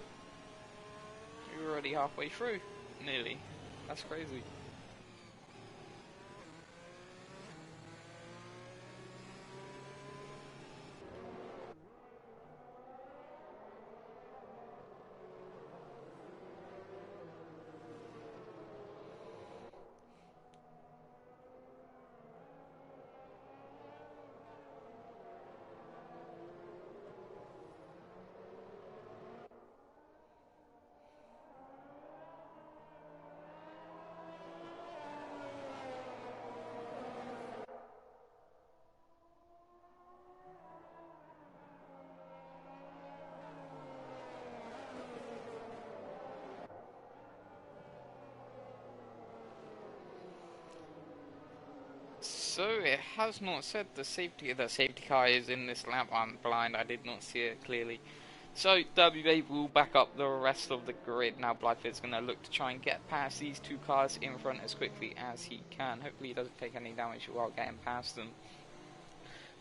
We're already halfway through, nearly. That's crazy. So it has not said the safety car is in this lap. I'm blind, I did not see it clearly. So WA will back up the rest of the grid. Now Blyther's going to look to try and get past these 2 cars in front as quickly as he can. Hopefully he doesn't take any damage while getting past them.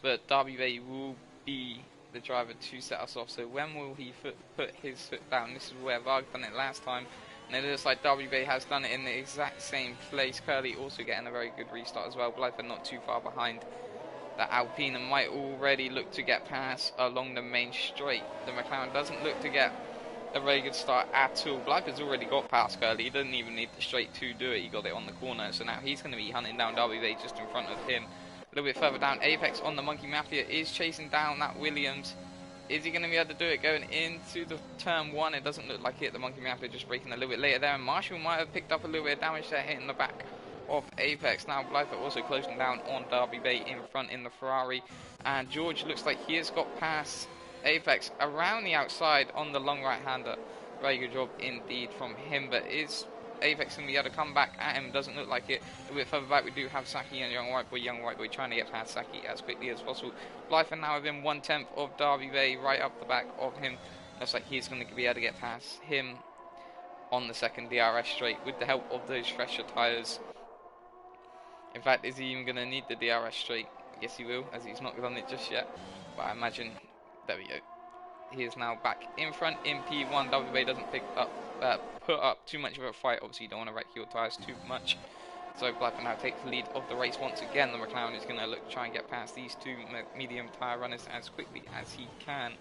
But WA will be the driver to set us off. So when will he put his foot down? This is where Varg done it last time. And it looks like WA has done it in the exact same place. Curly also getting a very good restart as well. Blyther not too far behind. The Alpine might already look to get past along the main straight. The McLaren doesn't look to get a very good start at all. Blyther's already got past Curly. He doesn't even need the straight to do it. He got it on the corner. So now he's going to be hunting down WA just in front of him. A little bit further down, Apex on the Monkey Mafia is chasing down that Williams. Is he going to be able to do it going into the turn 1? It doesn't look like it. The Monkey Mafia just braking a little bit later there. And Marshall might have picked up a little bit of damage there, hitting the back of Apex. Now Blyther also closing down on Derby Bay in front in the Ferrari. And George looks like he has got past Apex around the outside on the long right-hander. Very good job indeed from him. But is Apex going to be able to come back at him? Doesn't look like it. A little bit further back we do have Saki and Young White Boy trying to get past Saki as quickly as possible. Blyther now within 1/10 of Derby Bay, right up the back of him. Looks like he's going to be able to get past him on the second DRS straight with the help of those fresher tyres. In fact, is he even going to need the DRS straight? Yes, he will, as he's not done it just yet. But I imagine, there we go. He is now back in front in P1. WA doesn't put up too much of a fight. Obviously, you don't want to wreck your tyres too much. So Blyther now takes the lead of the race once again. The McLaren is going to look to try and get past these 2 medium tyre runners as quickly as he can.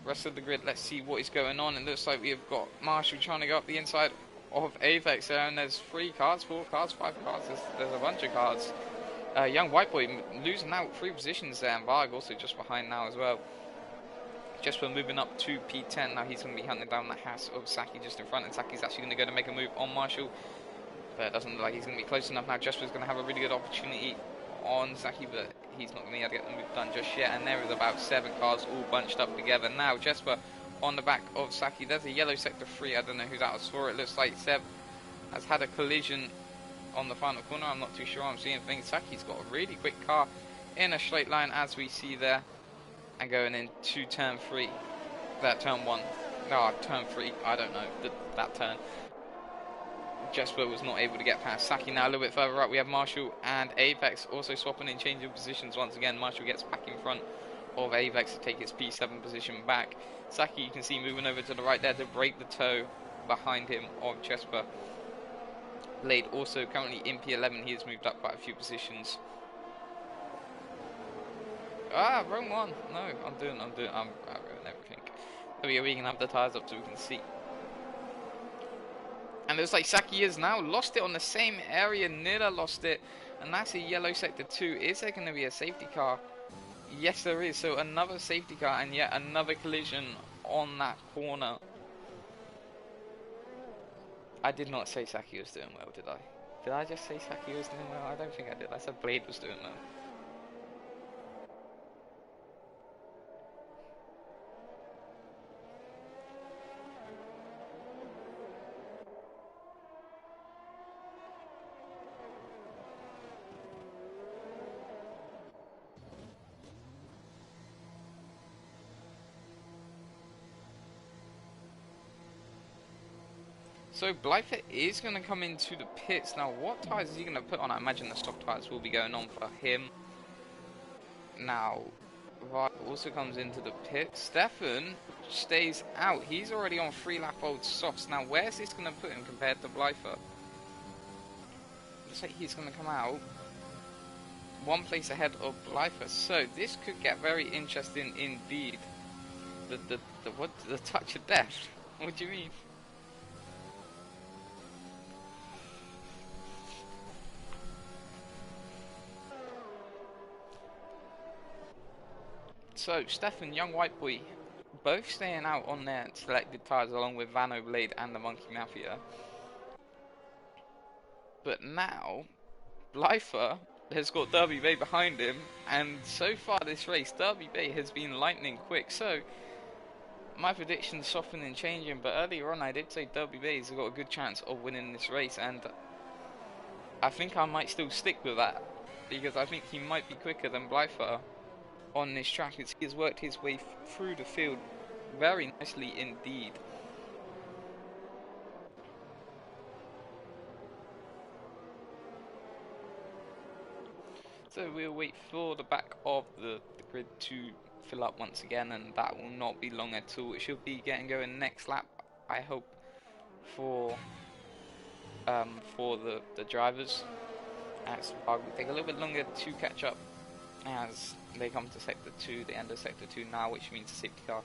Rest of the grid, let's see what is going on. It looks like we have got Marshall trying to go up the inside of Apex there, and there's 3 cars, 4 cars, 5 cars. There's a bunch of cars. Young White Boy losing out 3 positions there, and Varg also just behind now as well. Just moving up to P10. Now he's going to be hunting down the Haas of Saki just in front, and Saki's actually going to go to make a move on Marshall. But it doesn't look like he's going to be close enough now. Jesper's going to have a really good opportunity on Saki, but he's not going to be able to get the move done just yet. And there is about 7 cars all bunched up together. Now Jesper on the back of Saki. There's a yellow sector 3. I don't know who that was for. It looks like Seb has had a collision on the final corner. I'm not too sure. I'm seeing things. Saki's got a really quick car in a straight line, as we see there. And going into turn 3. That turn 1. No, turn 3. I don't know. That turn. Jesper was not able to get past Saki. Now a little bit further up we have Marshall and Apex also swapping and changing positions once again. Marshall gets back in front of Apex to take his P7 position back. Saki, you can see moving over to the right there to break the toe behind him of Jesper. Blade also currently in P11. He has moved up quite a few positions. Ah, wrong one. No, I'm ruining everything. There we can have the tyres up so we can see. And it looks like Saki has now lost it on the same area. Nilla lost it. And that's a yellow sector 2. Is there going to be a safety car? Yes, there is. So another safety car and yet another collision on that corner. I did not say Saki was doing well, did I? Did I just say Saki was doing well? I don't think I did. I said Blade was doing well. So Blyther is going to come into the pits. Now what tyres is he going to put on? I imagine the stock tyres will be going on for him. Now Vard also comes into the pit. Stefan stays out. He's already on 3-lap-old softs. Now where's this going to put him compared to Blyther? Looks like he's going to come out 1 place ahead of Blyther. So this could get very interesting indeed. The touch of death. What do you mean? So, Stefan, young white boy, both staying out on their selected tyres along with Vano, Blade and the Monkey Mafia. But now, Blyther has got Derby Bay behind him, and so far this race, Derby Bay has been lightning quick. So, my prediction's softening and changing, but earlier on I did say Derby Bay has got a good chance of winning this race, and I think I might still stick with that, because I think he might be quicker than Blyther on this track, as he has worked his way through the field very nicely indeed. So we'll wait for the back of the grid to fill up once again, and that will not be long at all. It should be getting going next lap, I hope, for the drivers, as it will take a little bit longer to catch up as they come to sector 2, the end of sector 2 now, which means the safety car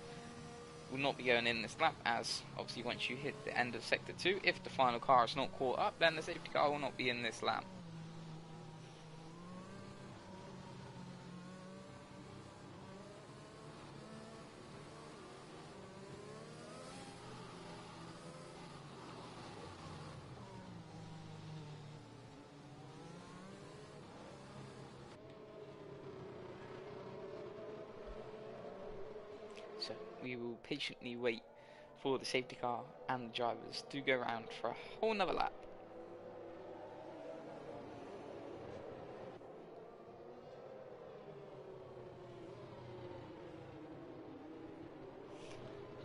will not be going in this lap, as obviously once you hit the end of sector 2, if the final car is not caught up, then the safety car will not be in this lap. So we will patiently wait for the safety car and the drivers to go around for a whole nother lap.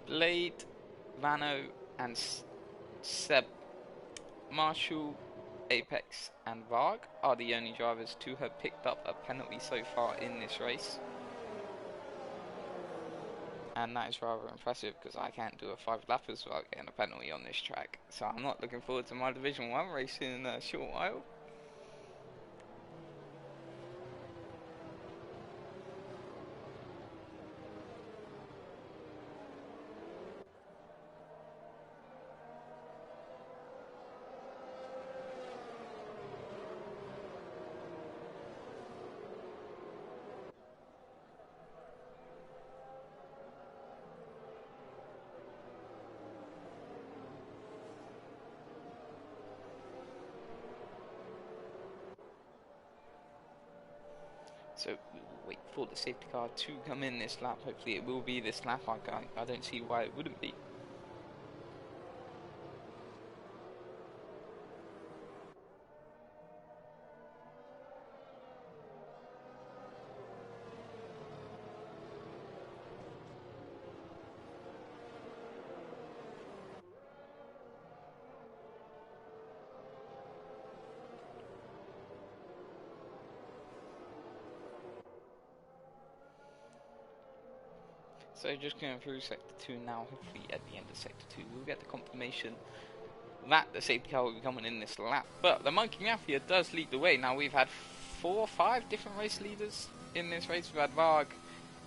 Blade, Vano and Seb, Marshall, Apex and Varg are the only drivers to have picked up a penalty so far in this race. And that is rather impressive, because I can't do a 5-lappers without getting a penalty on this track. So I'm not looking forward to my Division 1 race in a short while. So we'll wait for the safety car to come in this lap. Hopefully it will be this lap. I don't see why it wouldn't be. So just going through sector 2 now. Hopefully at the end of sector 2 we'll get the confirmation that the safety car will be coming in this lap. But the Monkey Mafia does lead the way. Now we've had 4 or 5 different race leaders in this race. We've had Varg,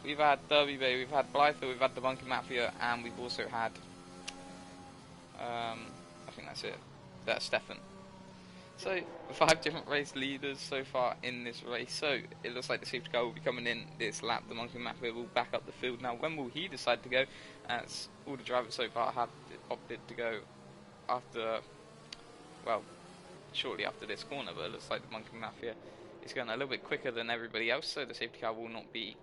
we've had Derby Bay, we've had Blyther, we've had the Monkey Mafia, and we've also had I think that's it. That's Stefan. So 5 different race leaders so far in this race. So it looks like the safety car will be coming in this lap. The Monkey Mafia will back up the field. Now when will he decide to go? As all the drivers so far have opted to go after, well, shortly after this corner, but it looks like the Monkey Mafia is going a little bit quicker than everybody else, so the safety car will not be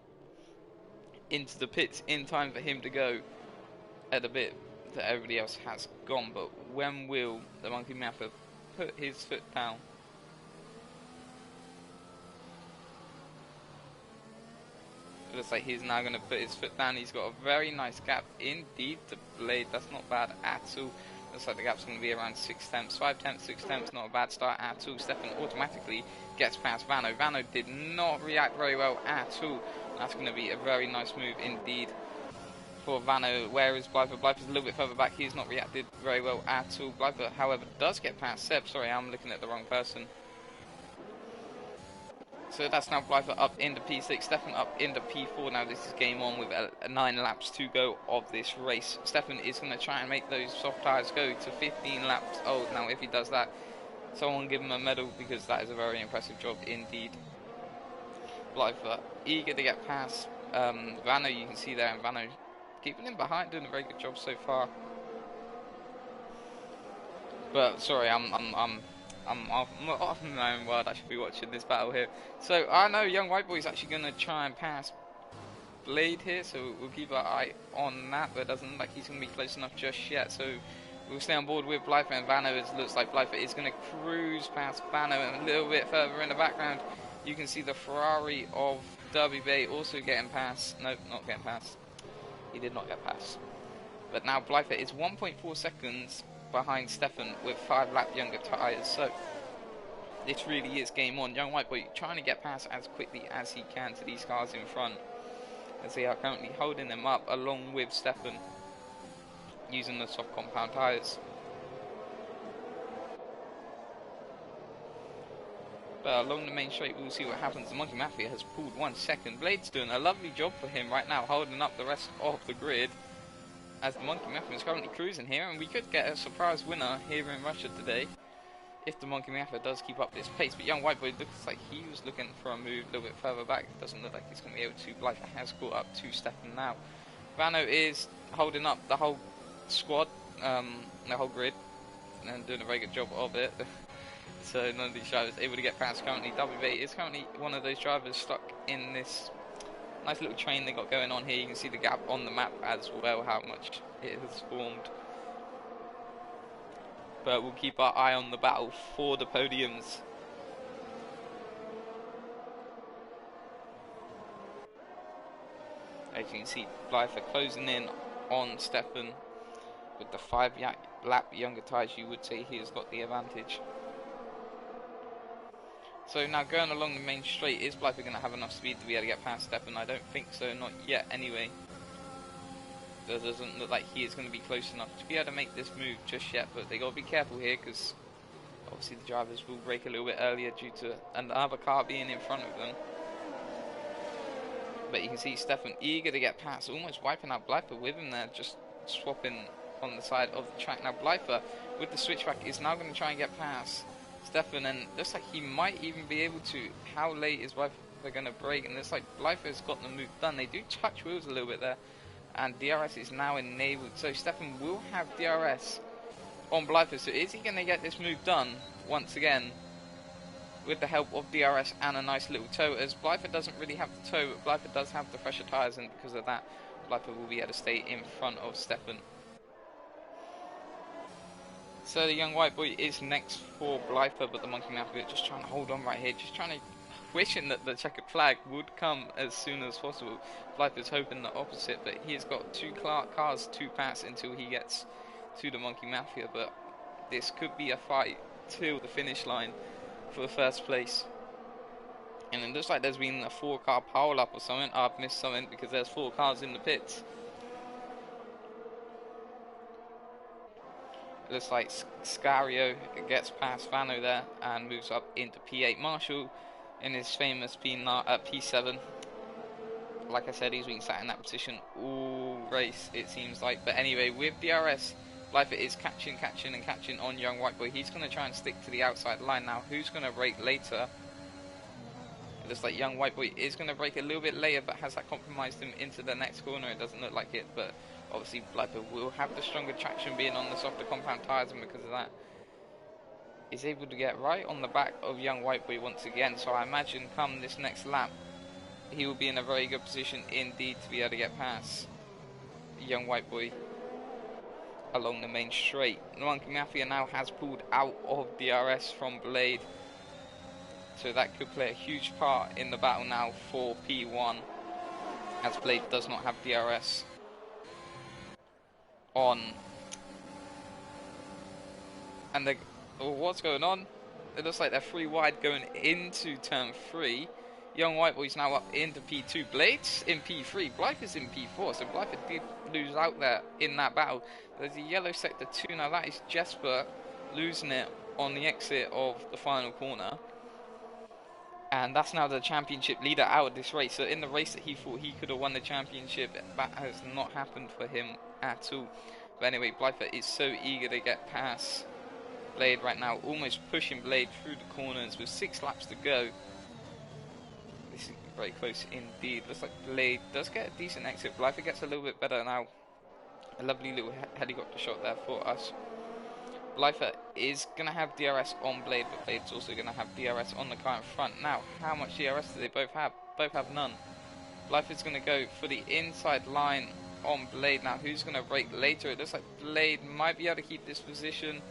into the pits in time for him to go at a bit that everybody else has gone. But when will the Monkey Mafia put his foot down? It looks like he's now going to put his foot down. He's got a very nice gap indeed to Blade. That's not bad at all. Looks like the gap's going to be around 6 tenths, 5 tenths, 6 tenths. Not a bad start at all. Stefan automatically gets past Vano. Vano did not react very well at all. That's going to be a very nice move indeed for Vano. Where is Blyther? Blyther's a little bit further back. He's not reacted very well at all. Blyther, however, does get past Seb. Sorry, I'm looking at the wrong person. So that's now Blyther up into P6, Stefan up into P4. Now this is game on with 9 laps to go of this race. Stefan is going to try and make those soft tyres go to 15 laps old. Now if he does that, someone give him a medal, because that is a very impressive job indeed. Blyther eager to get past Vano, you can see there, and Vano keeping him behind, doing a very good job so far. But sorry, I'm off in my own world. I should be watching this battle here. So I know Young White Boy is actually going to try and pass Blade here, so we'll keep our eye on that. But it doesn't look like he's going to be close enough just yet. So we'll stay on board with Blyther and Vano. It looks like Blyther is going to cruise past Vano, and a little bit further in the background you can see the Ferrari of Derby Bay also getting past. Nope, not getting past. He did not get past. But now Blyther is 1.4 seconds behind Stefan with 5 lap younger tyres. So this really is game on. Young White Boy trying to get past as quickly as he can to these cars in front, as they are currently holding them up along with Stefan using the soft compound tyres. But along the main straight we'll see what happens. The Monkey Mafia has pulled 1 second. Blade's doing a lovely job for him right now, holding up the rest of the grid, as the Monkey Mafia is currently cruising here, and we could get a surprise winner here in Russia today if the Monkey Mafia does keep up this pace. But Young White Boy looks like he was looking for a move a little bit further back. It doesn't look like he's going to be able to. Blyther has caught up to Stefan now. Vano is holding up the whole squad, the whole grid, and doing a very good job of it. So none of these drivers able to get past currently. WB is currently one of those drivers stuck in this nice little train they got going on here. You can see the gap on the map as well, how much it has formed. But we'll keep our eye on the battle for the podiums. As you can see, Blyther closing in on Stefan with the 5 lap younger tyres. You would say he has got the advantage. So now going along the main straight, is Blyther going to have enough speed to be able to get past Stefan? I don't think so, not yet anyway. It doesn't look like he is going to be close enough to be able to make this move just yet, but they got to be careful here, because obviously the drivers will brake a little bit earlier due to another car being in front of them. But you can see Stefan eager to get past, almost wiping out Blyther with him there, just swapping on the side of the track. Now Blyther with the switchback is now going to try and get past Stefan, and looks like he might even be able to. How late is Blyther going to brake? And looks like Blyther's got the move done. They do touch wheels a little bit there, and DRS is now enabled. So Stefan will have DRS on Blyther. So is he going to get this move done once again? with the help of DRS and a nice little toe, as Blyther doesn't really have the toe, but Blyther does have the fresher tyres, and because of that, Blyther will be able to stay in front of Stefan. So the young white boy is next for Blyther, but the Monkey Mafia just trying to hold on right here, just trying to wishing that the checkered flag would come as soon as possible. Blyther's hoping the opposite, but he's got two cars to pass until he gets to the Monkey Mafia, but this could be a fight till the finish line for the first place. And it looks like there's been a 4-car pile up or something. I've missed something because there's 4 cars in the pits. It looks like Scario gets past Vano there and moves up into P8. Marshall in his famous P7. Like I said, he's been sat in that position all race, it seems like. But anyway, with DRS, Blyther is catching on young white boy. He's going to try and stick to the outside line now. Who's going to brake later? It looks like young white boy is going to brake a little bit later, but has that compromised him into the next corner? It doesn't look like it, but obviously Blyther will have the stronger traction being on the softer compound tyres, and because of that, is able to get right on the back of young white boy once again. So I imagine come this next lap, he will be in a very good position indeed to be able to get past young white boy along the main straight. The Monkey Mafia now has pulled out of DRS from Blade, so that could play a huge part in the battle now for P1, as Blade does not have DRS on. And what's going on? It looks like they're 3 wide going into turn 3. Young white boy's now up into P2. Blade's in P3. Blyther's in P4. So Blyther did lose out there in that battle. There's a yellow sector 2. Now that is Jesper losing it on the exit of the final corner. And that's now the championship leader out of this race. So in the race that he thought he could have won the championship, that has not happened for him at all. But anyway, Blyther is so eager to get past Blade right now. Almost pushing Blade through the corners with 6 laps to go. This is very close indeed. Looks like Blade does get a decent exit. Blyther gets a little bit better now. A lovely little helicopter shot there for us. Blyther is going to have DRS on Blade, but Blade's also going to have DRS on the car in front. Now, how much DRS do they both have? Both have none. Blyther's going to go for the inside line on Blade. Now, who's going to brake later? It looks like Blade might be able to keep this position.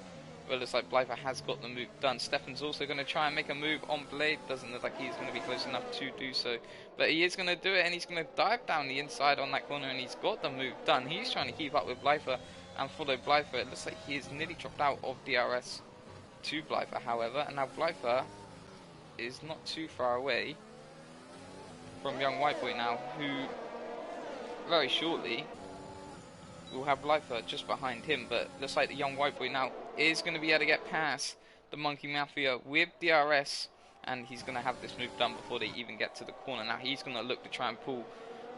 Well, it looks like Blyther has got the move done. Stefan's also going to try and make a move on Blade. Doesn't look like he's going to be close enough to do so. But he is going to do it, and he's going to dive down the inside on that corner, and he's got the move done. He's trying to keep up with Blyther and follow Blyther. It looks like he is nearly dropped out of DRS to Blyther, however. And now Blyther is not too far away from young white boy now, who very shortly we'll have Blyther just behind him, but looks like the young white boy now is going to be able to get past the Monkey Mafia with DRS, and he's going to have this move done before they even get to the corner. Now he's going to look to try and pull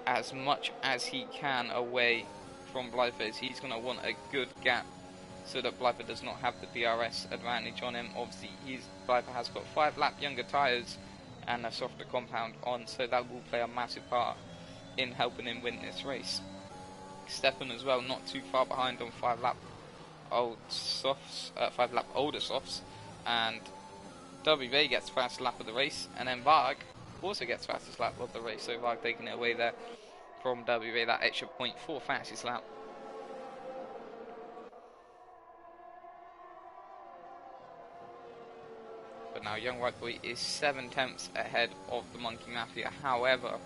as much as he can away from Blyther. He's going to want a good gap so that Blyther does not have the DRS advantage on him. Obviously, Blyther has got 5 lap younger tyres and a softer compound on, so that will play a massive part in helping him win this race. Stefan as well, not too far behind on 5 lap older softs, and WV gets fastest lap of the race, and then Varg also gets fastest lap of the race. So Varg taking it away there from WV, that extra point for fastest lap. But now young white boy is 7 tenths ahead of the Monkey Mafia. However,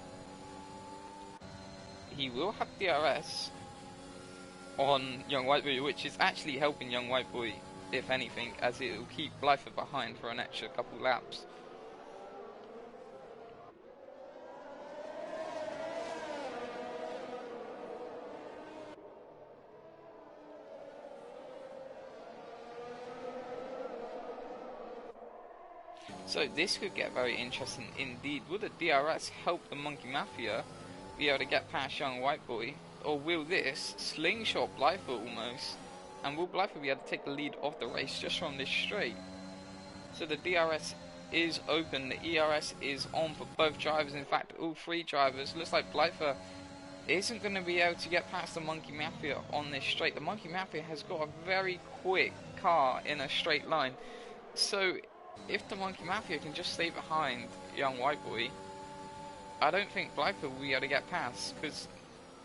he will have DRS on young white boy, which is actually helping young white boy, if anything, as it will keep Blyther behind for an extra couple laps. So this could get very interesting indeed. Will the DRS help the Monkey Mafia be able to get past young white boy, or will this slingshot Blyther almost, and will Blyther be able to take the lead of the race just from this straight? So the DRS is open, the ERS is on for both drivers, in fact all 3 drivers. Looks like Blyther isn't going to be able to get past the Monkey Mafia on this straight. The Monkey Mafia has got a very quick car in a straight line, so if the Monkey Mafia can just stay behind Young White Boy, I don't think Blythe will be able to get past, because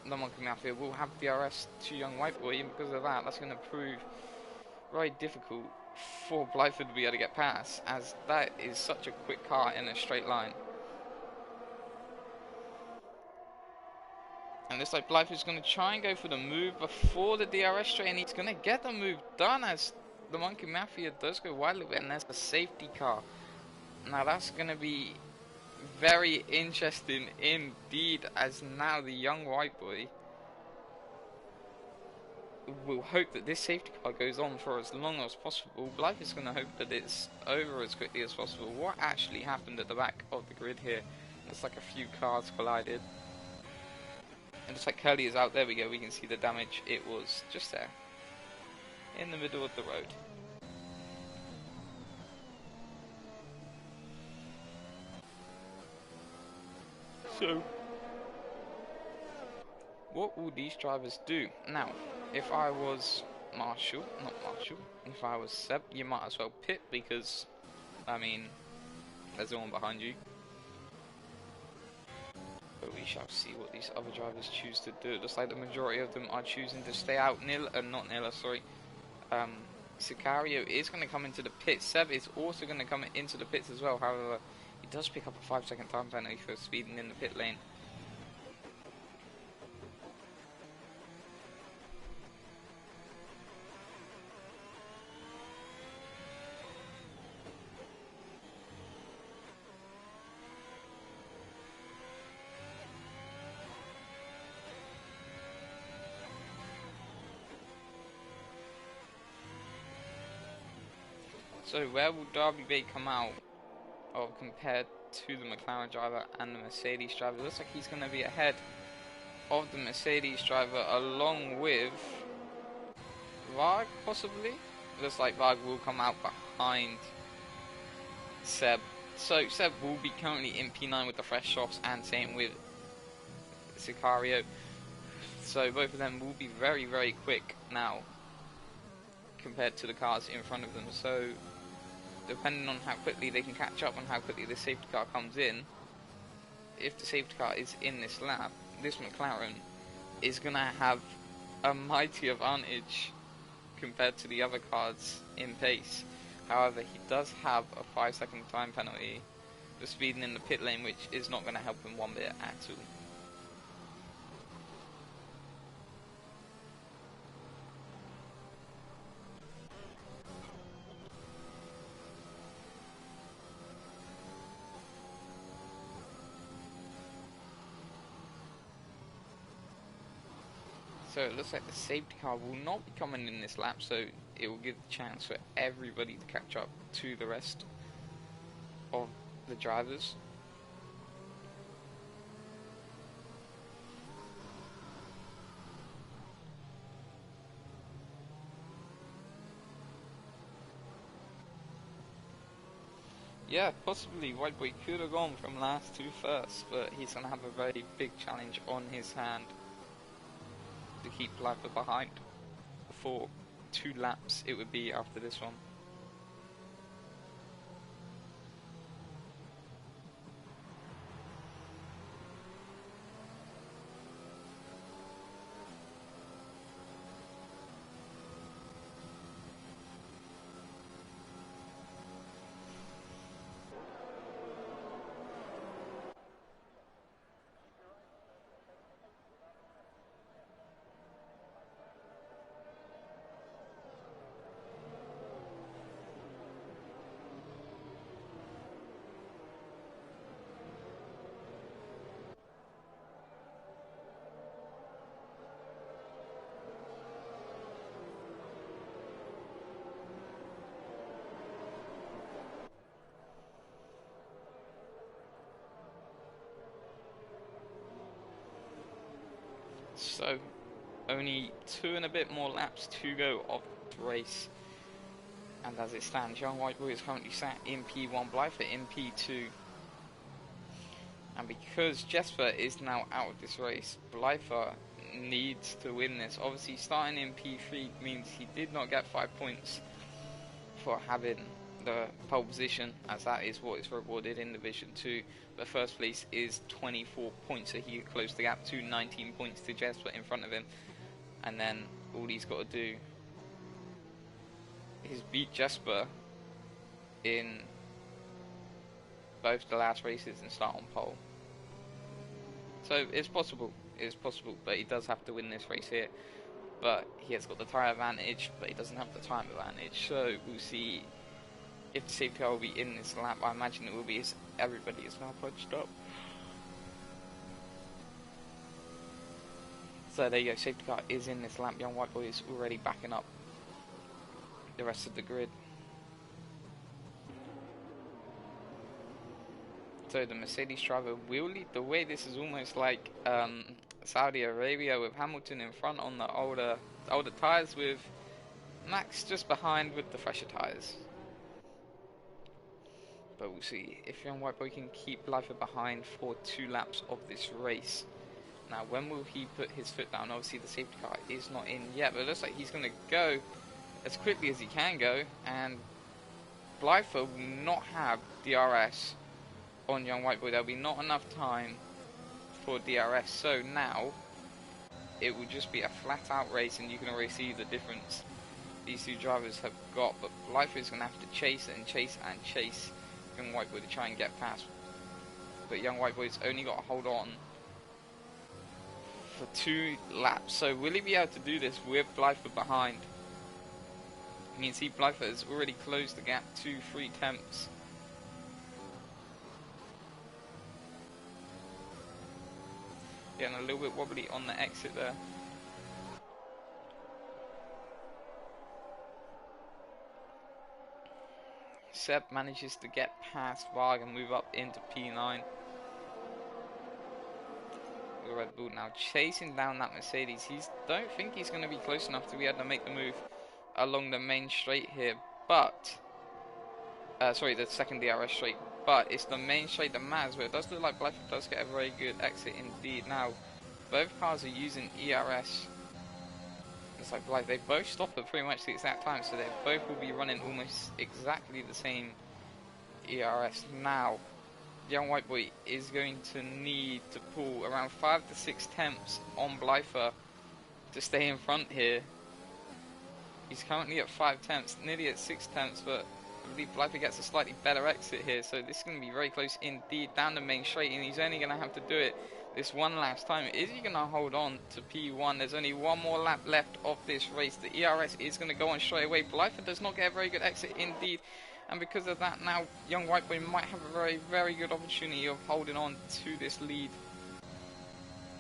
the Monkey Mafia will have DRS to Young White Boy, and because of that, that's going to prove very difficult for Blythe to be able to get past, as that is such a quick car in a straight line. And looks like Blythe is going to try and go for the move before the DRS straight, and he's going to get the move done as the Monkey Mafia does go wide a little bit, and there's a safety car. Now that's going to be very interesting indeed, as now the Young White Boy will hope that this safety car goes on for as long as possible. Blythe is going to hope that it's over as quickly as possible. What actually happened at the back of the grid here? Looks like a few cars collided. And just like Curly is out, there we go, we can see the damage. It was just there, in the middle of the road. So, what will these drivers do? Now, if I was if I was Seb, you might as well pit, because, I mean, there's no one behind you. But we shall see what these other drivers choose to do. It looks like the majority of them are choosing to stay out. Sicario is going to come into the pit. Seb is also going to come into the pits as well. However, he does pick up a 5-second time penalty for speeding in the pit lane. So where will Derby Bay come out of compared to the McLaren driver and the Mercedes driver? It looks like he's going to be ahead of the Mercedes driver, along with Varg, possibly. Looks like Varg will come out behind Seb. So Seb will be currently in P9 with the fresh softs, and same with Sicario. So both of them will be very, very quick now compared to the cars in front of them. So depending on how quickly they can catch up and how quickly the safety car comes in, if the safety car is in this lap, this McLaren is going to have a mighty advantage compared to the other cars in pace. However, he does have a 5-second time penalty for speeding in the pit lane, which is not going to help him one bit at all. So it looks like the safety car will not be coming in this lap, so it will give the chance for everybody to catch up to the rest of the drivers. Yeah, possibly White Boy could have gone from last to first, but he's going to have a very big challenge on his hand to keep Blythe behind for 2 laps it would be after this one. So, only 2 and a bit more laps to go of the race. And as it stands, Young White Boy is currently sat in P1, Blythe in P2. And because Jesper is now out of this race, Blythe needs to win this. Obviously, starting in P3 means he did not get 5 points for having the pole position, as that is what is rewarded in Division 2. But first place is 24 points, so he closed the gap to 19 points to Jesper in front of him. And then all he's got to do is beat Jesper in both the last races and start on pole. So it's possible, but he does have to win this race here. But he has got the tyre advantage, but he doesn't have the time advantage. So we'll see if the safety car will be in this lap. I imagine it will be, as everybody is now punched up. So there you go, safety car is in this lap. Young White Boy is already backing up the rest of the grid. So the Mercedes driver will lead the way. This is almost like Saudi Arabia, with Hamilton in front on the older tyres, with Max just behind with the fresher tyres. But we'll see if Young White Boy can keep Blythe behind for 2 laps of this race. Now, when will he put his foot down? Obviously, the safety car is not in yet, but it looks like he's going to go as quickly as he can go, and Blythe will not have DRS on Young White Boy. There'll be not enough time for DRS, so now it will just be a flat-out race, and you can already see the difference these two drivers have got. But Blythe is going to have to chase and chase and chase Young White Boy to try and get past. But Young White Boy's only got to hold on for 2 laps. So will he be able to do this with Blythe behind? You can see Blythe has already closed the gap to 3 tenths. Getting a little bit wobbly on the exit there. Seb manages to get past Varg and move up into P9. The Red Bull now chasing down that Mercedes. Don't think he's going to be close enough to be able to make the move along the main straight here, but sorry, the second DRS straight. But it's the main straight that matters, but it does look like Blythe does get a very good exit indeed. Now, both cars are using ERS. It's like Blythe, they both stop at pretty much the exact time, so they both will be running almost exactly the same ERS. Now, Young White Boy is going to need to pull around 5 to 6 tenths on Blythe to stay in front here. He's currently at 5 tenths, nearly at 6 tenths, but I believe Blythe gets a slightly better exit here, so this is going to be very close indeed down the main straight, and he's only going to have to do it this one last time. Is he going to hold on to P1? There's only one more lap left of this race. The ERS is going to go on straight away. Blythe does not get a very good exit indeed, and because of that, now Young White Boy might have a very, very good opportunity of holding on to this lead.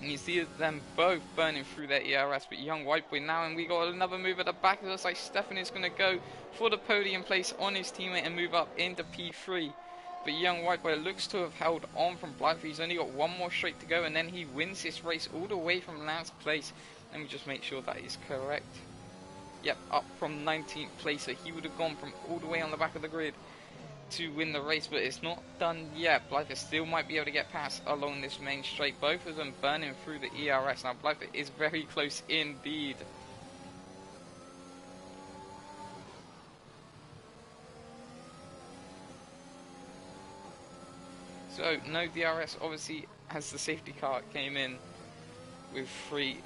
And you see them both burning through their ERS, but Young White Boy now, and we got another move at the back. It looks like Stefan is going to go for the podium place on his teammate and move up into P3. But Young White Boy looks to have held on from Blythe. He's only got one more straight to go, and then he wins this race all the way from last place. Let me just make sure that is correct. Yep, up from 19th place, so he would have gone from all the way on the back of the grid to win the race, but it's not done yet. Blythe still might be able to get past along this main straight. Both of them burning through the ERS. Now Blythe is very close indeed. So no DRS obviously as the safety car came in with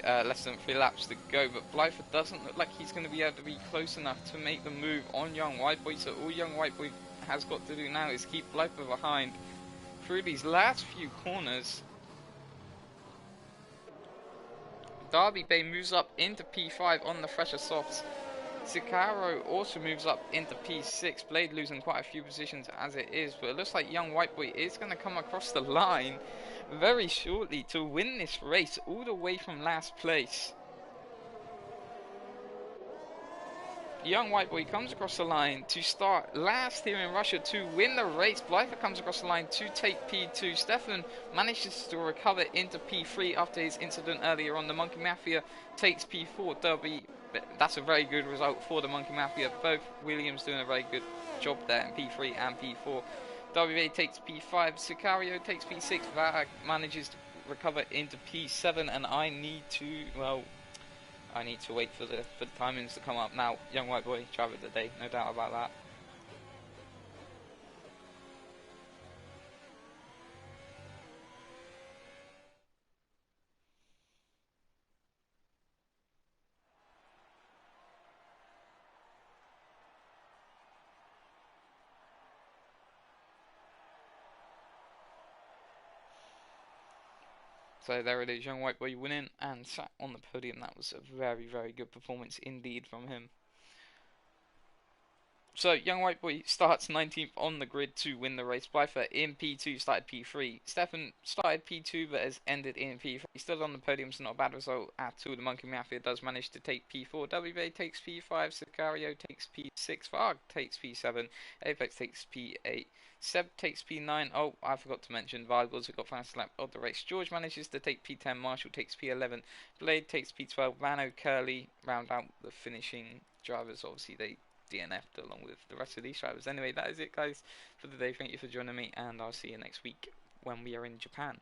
less than 3 laps to go, but Blythe doesn't look like he's going to be able to be close enough to make the move on Young White Boy. So all Young White Boy has got to do now is keep Blythe behind through these last few corners. Derby Bay moves up into P5 on the fresher softs. Sicaro also moves up into P6. Blade losing quite a few positions as it is, but it looks like Young White Boy is going to come across the line very shortly to win this race all the way from last place. Young White Boy comes across the line to start last here in Russia to win the race. Blythe comes across the line to take P2. Stefan manages to recover into P3 after his incident earlier on. The Monkey Mafia takes P4. That's a very good result for the Monkey Mafia. Both Williams doing a very good job there in P3 and P4. WA takes P5. Sicario takes P6. Varag manages to recover into P7, and I need to wait for the timings to come up now. Young White Boy, driver of the day, no doubt about that. So there it is, Young White Boy winning and sat on the podium. That was a very, very good performance indeed from him. So, Young White Boy starts 19th on the grid to win the race. Blyther in P2 started P3. Stefan started P2 but has ended in P3. Still on the podium, so not a bad result at all. The Monkey Mafia does manage to take P4. WBA takes P5. Sicario takes P6. Varg takes P7. Apex takes P8. Seb takes P9. Oh, I forgot to mention, Varg also got fastest lap of the race. George manages to take P10. Marshall takes P11. Blade takes P12. Vano, Curly round out the finishing drivers. Obviously, they DNF'd along with the rest of these drivers. Anyway, that is it, guys, for the day. Thank you for joining me, and I'll see you next week when we are in Japan.